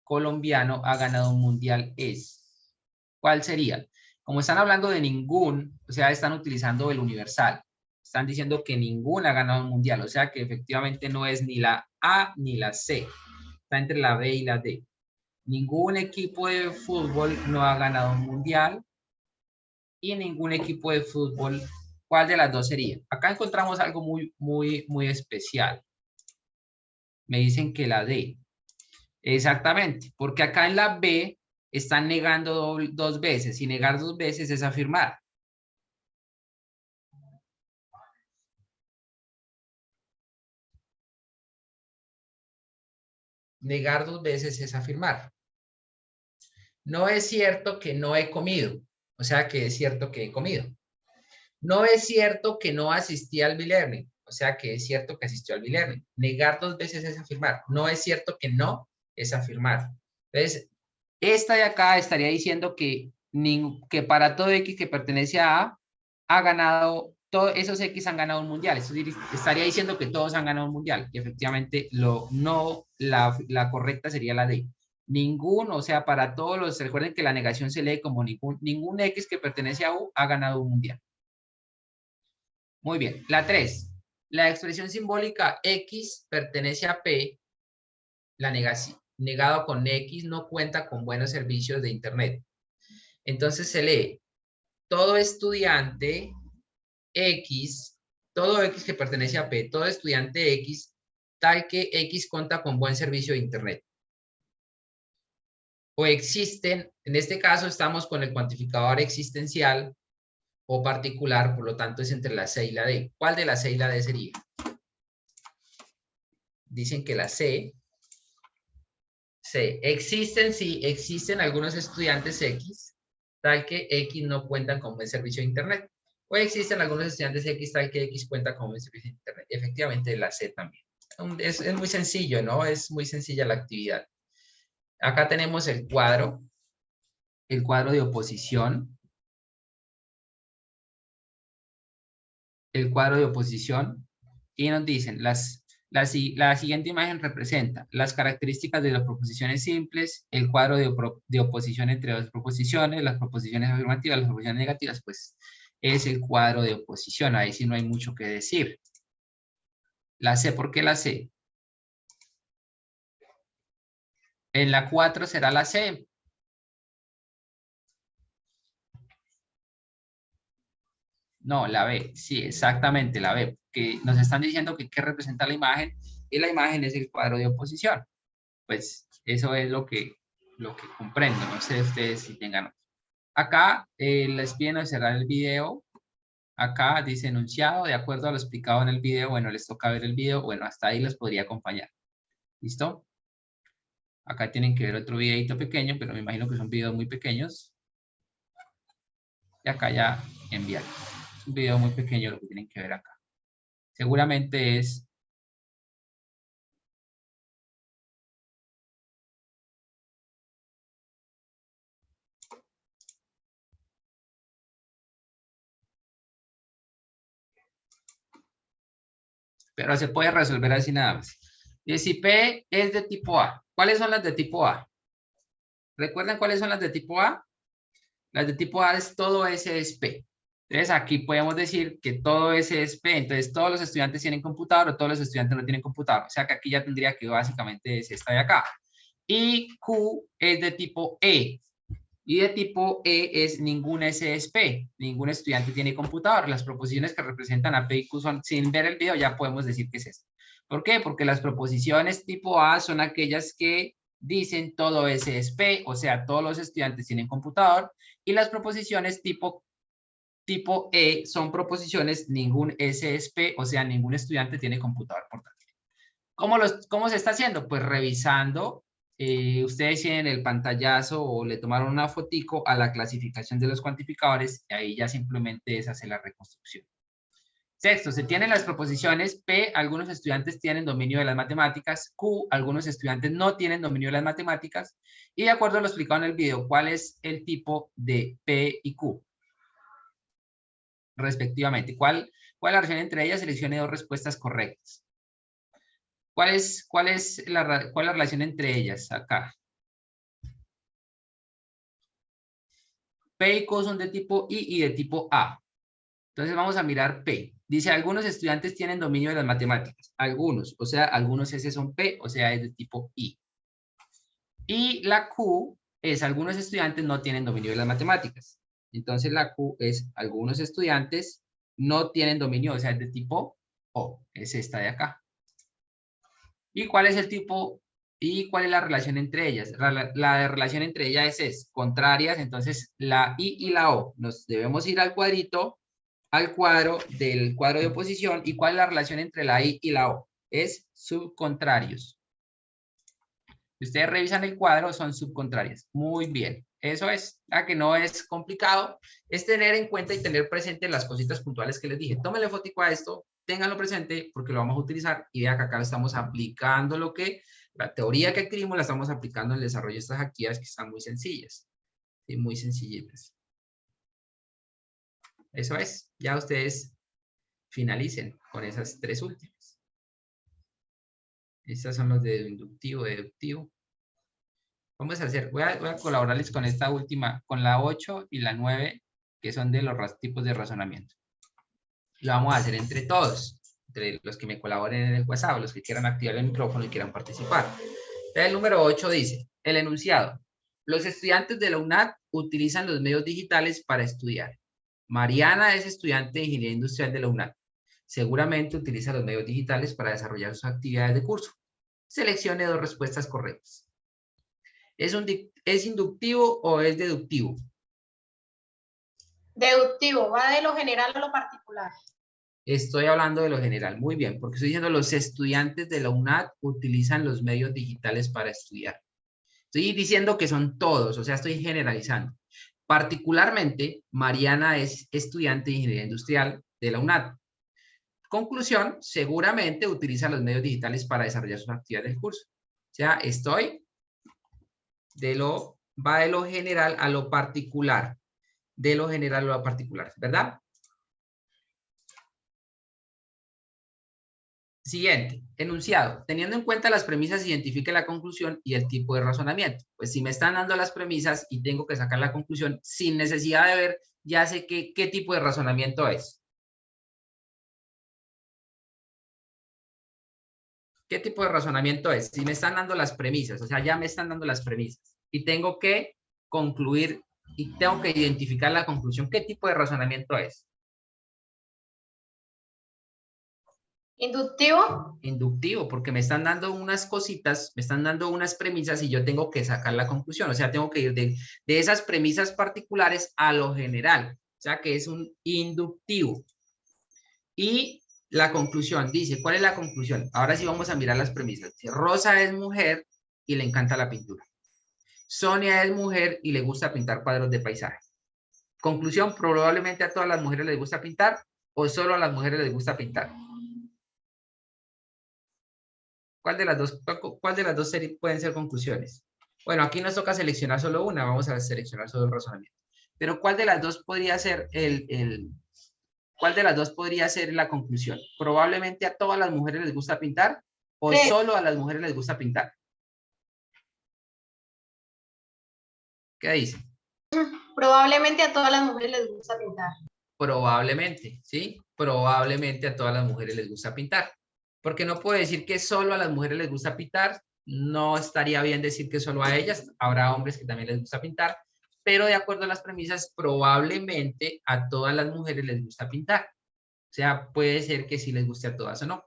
colombiano ha ganado un mundial, es. ¿Cuál sería? Como están hablando de ningún, o sea, están utilizando el universal. Están diciendo que ningún ha ganado un mundial, o sea que efectivamente no es ni la A ni la C. Está entre la B y la D. Ningún equipo de fútbol no ha ganado un mundial y ningún equipo de fútbol, ¿cuál de las dos sería? Acá encontramos algo muy especial. Me dicen que la D. Exactamente, porque acá en la B están negando dos veces, y negar dos veces es afirmar. Negar 2 veces es afirmar. No es cierto que no he comido. O sea que es cierto que he comido. No es cierto que no asistí al B-Learning. O sea que es cierto que asistió al B-Learning. Negar 2 veces es afirmar. No es cierto que no es afirmar. Entonces, esta de acá estaría diciendo que para todo X que pertenece a A, ha ganado, todos esos X han ganado un mundial. Eso estaría diciendo que todos han ganado un mundial. Y efectivamente, la correcta sería la D. Ninguno, o sea, para todos los, recuerden que la negación se lee como ningún X que pertenece a U ha ganado un mundial. Muy bien. La 3. La expresión simbólica X pertenece a P. La negación, negado con X, no cuenta con buenos servicios de Internet. Entonces se lee todo estudiante X, todo X que pertenece a P, todo estudiante X, tal que X cuenta con buen servicio de Internet. O existen, en este caso estamos con el cuantificador existencial o particular, por lo tanto es entre la C y la D. ¿Cuál de la C y la D sería? Dicen que la C. Existen, sí, existen algunos estudiantes X, tal que X no cuentan con buen servicio de Internet. O existen algunos estudiantes X, tal que X cuenta con buen servicio de Internet. Efectivamente, la C también. Es muy sencillo, ¿no? Es muy sencilla la actividad. Acá tenemos el cuadro de oposición. El cuadro de oposición. Y nos dicen, la siguiente imagen representa las características de las proposiciones simples, el cuadro de oposición entre dos proposiciones, las proposiciones afirmativas, las proposiciones negativas, pues es el cuadro de oposición. Ahí sí no hay mucho que decir. La C, ¿por qué la C? En la 4 será la C. No, la B. Sí, exactamente, la B. Que nos están diciendo que qué representa la imagen y la imagen es el cuadro de oposición. Pues eso es lo que comprendo. No sé ustedes si tengan. Acá les piden cerrar el video. Acá dice enunciado, de acuerdo a lo explicado en el video. Bueno, les toca ver el video. Bueno, hasta ahí les podría acompañar. ¿Listo? Acá tienen que ver otro videito pequeño, pero me imagino que son videos muy pequeños. Y acá ya enviar. Es un video muy pequeño lo que tienen que ver acá. Seguramente es... Pero se puede resolver así nada más. Y si P es de tipo A, ¿cuáles son las de tipo A? ¿Recuerdan cuáles son las de tipo A? Las de tipo A es todo S es P. Entonces aquí podemos decir que todo S es P. Entonces todos los estudiantes tienen computador o todos los estudiantes no tienen computador. O sea que aquí ya tendría que básicamente es esta de acá. Y Q es de tipo E. Y de tipo E es ningún S es P. Ningún estudiante tiene computador. Las proposiciones que representan a P y Q son, sin ver el video ya podemos decir que es esto. ¿Por qué? Porque las proposiciones tipo A son aquellas que dicen todo S es P, o sea, todos los estudiantes tienen computador, y las proposiciones tipo E son proposiciones ningún S es P, o sea, ningún estudiante tiene computador portátil. ¿Cómo se está haciendo? Pues revisando, ustedes tienen el pantallazo o le tomaron una fotico a la clasificación de los cuantificadores, y ahí ya simplemente es hacer la reconstrucción. Sexto, se tienen las proposiciones. P, algunos estudiantes tienen dominio de las matemáticas. Q, algunos estudiantes no tienen dominio de las matemáticas. Y de acuerdo a lo explicado en el video, ¿cuál es el tipo de P y Q? Respectivamente. ¿Cuál es la relación entre ellas? Seleccione dos respuestas correctas. ¿Cuál es la relación entre ellas? Acá. P y Q son de tipo I y de tipo A. Entonces vamos a mirar P. Dice, algunos estudiantes tienen dominio de las matemáticas. Algunos, o sea, algunos S son P, o sea, es de tipo I. Y la Q es, algunos estudiantes no tienen dominio de las matemáticas. Entonces la Q es, algunos estudiantes no tienen dominio, o sea, es de tipo O. Es esta de acá. ¿Y cuál es el tipo? ¿Y cuál es la relación entre ellas? La relación entre ellas es contrarias, entonces la I y la O. Nos debemos ir al cuadrito, al cuadro del cuadro de oposición. ¿Y cuál es la relación entre la I y la O? Es subcontrarios. Si ustedes revisan el cuadro, son subcontrarias. Muy bien. Eso es, que no es complicado, es tener en cuenta y tener presente las cositas puntuales que les dije. Tómenle fotico a esto, ténganlo presente porque lo vamos a utilizar y vean que acá estamos aplicando la teoría que adquirimos la estamos aplicando en el desarrollo de estas actividades que están muy sencillas, ¿sí? Muy sencillitas. Eso es, ya ustedes finalicen con esas tres últimas. Estas son los de inductivo, deductivo. Vamos a hacer, voy a colaborarles con esta última, con la 8 y la 9, que son de los tipos de razonamiento. Lo vamos a hacer entre todos, entre los que me colaboren en el WhatsApp, los que quieran activar el micrófono y quieran participar. El número 8 dice, el enunciado. Los estudiantes de la UNAD utilizan los medios digitales para estudiar. Mariana es estudiante de Ingeniería Industrial de la UNAD. Seguramente utiliza los medios digitales para desarrollar sus actividades de curso. Seleccione 2 respuestas correctas. ¿Es inductivo o es deductivo? Deductivo, va de lo general a lo particular. Estoy hablando de lo general, muy bien, porque estoy diciendo los estudiantes de la UNAD utilizan los medios digitales para estudiar. Estoy diciendo que son todos, o sea, estoy generalizando. Particularmente, Mariana es estudiante de Ingeniería Industrial de la UNAD. Conclusión, seguramente utiliza los medios digitales para desarrollar sus actividades del curso. O sea, va de lo general a lo particular. De lo general a lo particular, ¿verdad? Siguiente, enunciado. Teniendo en cuenta las premisas, identifique la conclusión y el tipo de razonamiento. Pues si me están dando las premisas y tengo que sacar la conclusión sin necesidad de ver, ya sé qué tipo de razonamiento es. ¿Qué tipo de razonamiento es? Si me están dando las premisas, o sea, ya me están dando las premisas y tengo que concluir y tengo que identificar la conclusión. ¿Qué tipo de razonamiento es? ¿Inductivo? Inductivo, porque me están dando unas cositas, me están dando unas premisas y yo tengo que sacar la conclusión. O sea, tengo que ir de esas premisas particulares a lo general. O sea, que es un inductivo. Y la conclusión, dice, ¿cuál es la conclusión? Ahora sí vamos a mirar las premisas. Dice, Rosa es mujer y le encanta la pintura. Sonia es mujer y le gusta pintar cuadros de paisaje. Conclusión, probablemente a todas las mujeres les gusta pintar o solo a las mujeres les gusta pintar. ¿Cuál de las dos pueden ser conclusiones? Bueno, aquí nos toca seleccionar solo una, vamos a seleccionar solo el razonamiento. Pero ¿cuál de las dos podría ser ¿cuál de las dos podría ser la conclusión? ¿Probablemente a todas las mujeres les gusta pintar o solo a las mujeres les gusta pintar? ¿Qué dice? Probablemente a todas las mujeres les gusta pintar. Probablemente, ¿sí? Probablemente a todas las mujeres les gusta pintar. Porque no puedo decir que solo a las mujeres les gusta pintar, no estaría bien decir que solo a ellas, habrá hombres que también les gusta pintar, pero de acuerdo a las premisas, probablemente a todas las mujeres les gusta pintar. O sea, puede ser que sí les guste a todas o no.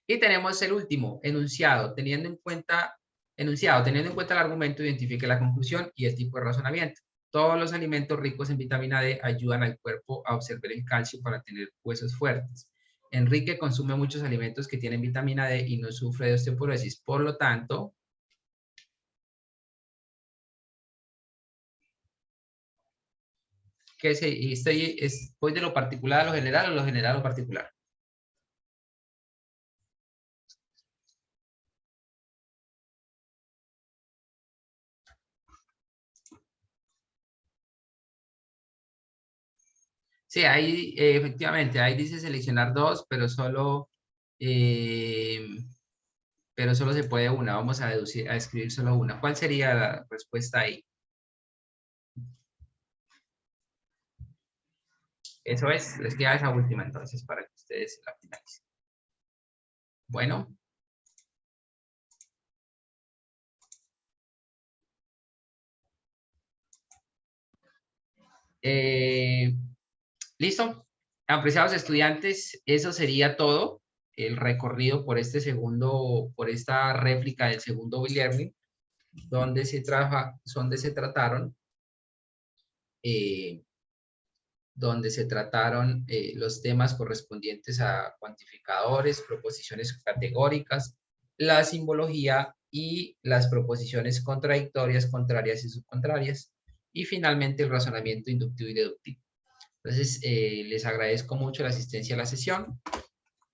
Y tenemos el último, enunciado, teniendo en cuenta el argumento, identifique la conclusión y el tipo de razonamiento. Todos los alimentos ricos en vitamina D ayudan al cuerpo a absorber el calcio para tener huesos fuertes. Enrique consume muchos alimentos que tienen vitamina D y no sufre de osteoporosis. Por lo tanto, ¿voy de lo particular a lo general o lo general a lo particular? Sí, ahí efectivamente, ahí dice seleccionar dos, pero solo se puede una. Vamos a escribir solo una. ¿Cuál sería la respuesta ahí? Eso es, les queda esa última entonces para que ustedes la finalicen. Bueno. ¿Listo? Apreciados estudiantes, eso sería todo. El recorrido por esta réplica del segundo e-learning, donde se trataron los temas correspondientes a cuantificadores, proposiciones categóricas, la simbología y las proposiciones contradictorias, contrarias y subcontrarias, y finalmente el razonamiento inductivo y deductivo. Entonces, les agradezco mucho la asistencia a la sesión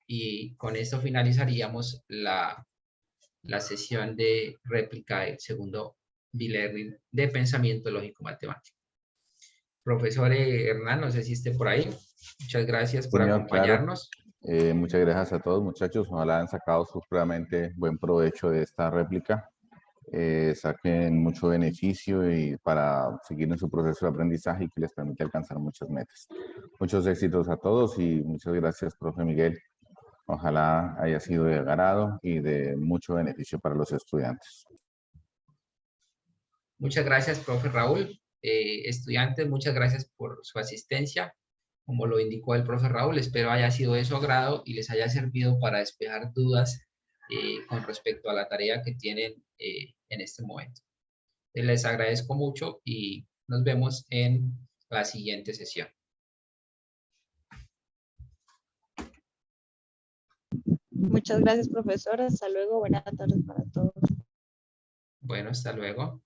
y con esto finalizaríamos la sesión de réplica del segundo B-Learning de pensamiento lógico matemático. Profesor Hernán, no sé si esté por ahí. Muchas gracias por Señor, claro. acompañarnos. Muchas gracias a todos, muchachos. Ojalá han sacado supremamente buen provecho de esta réplica. Saquen mucho beneficio y para seguir en su proceso de aprendizaje y que les permite alcanzar muchas metas. Muchos éxitos a todos y muchas gracias, profe Miguel. Ojalá haya sido de agrado y de mucho beneficio para los estudiantes. Muchas gracias, profe Raúl. Estudiantes, muchas gracias por su asistencia. Como lo indicó el profe Raúl, espero haya sido de su agrado y les haya servido para despejar dudas con respecto a la tarea que tienen en este momento. Les agradezco mucho y nos vemos en la siguiente sesión. Muchas gracias, profesor. Hasta luego. Buenas tardes para todos. Bueno, hasta luego.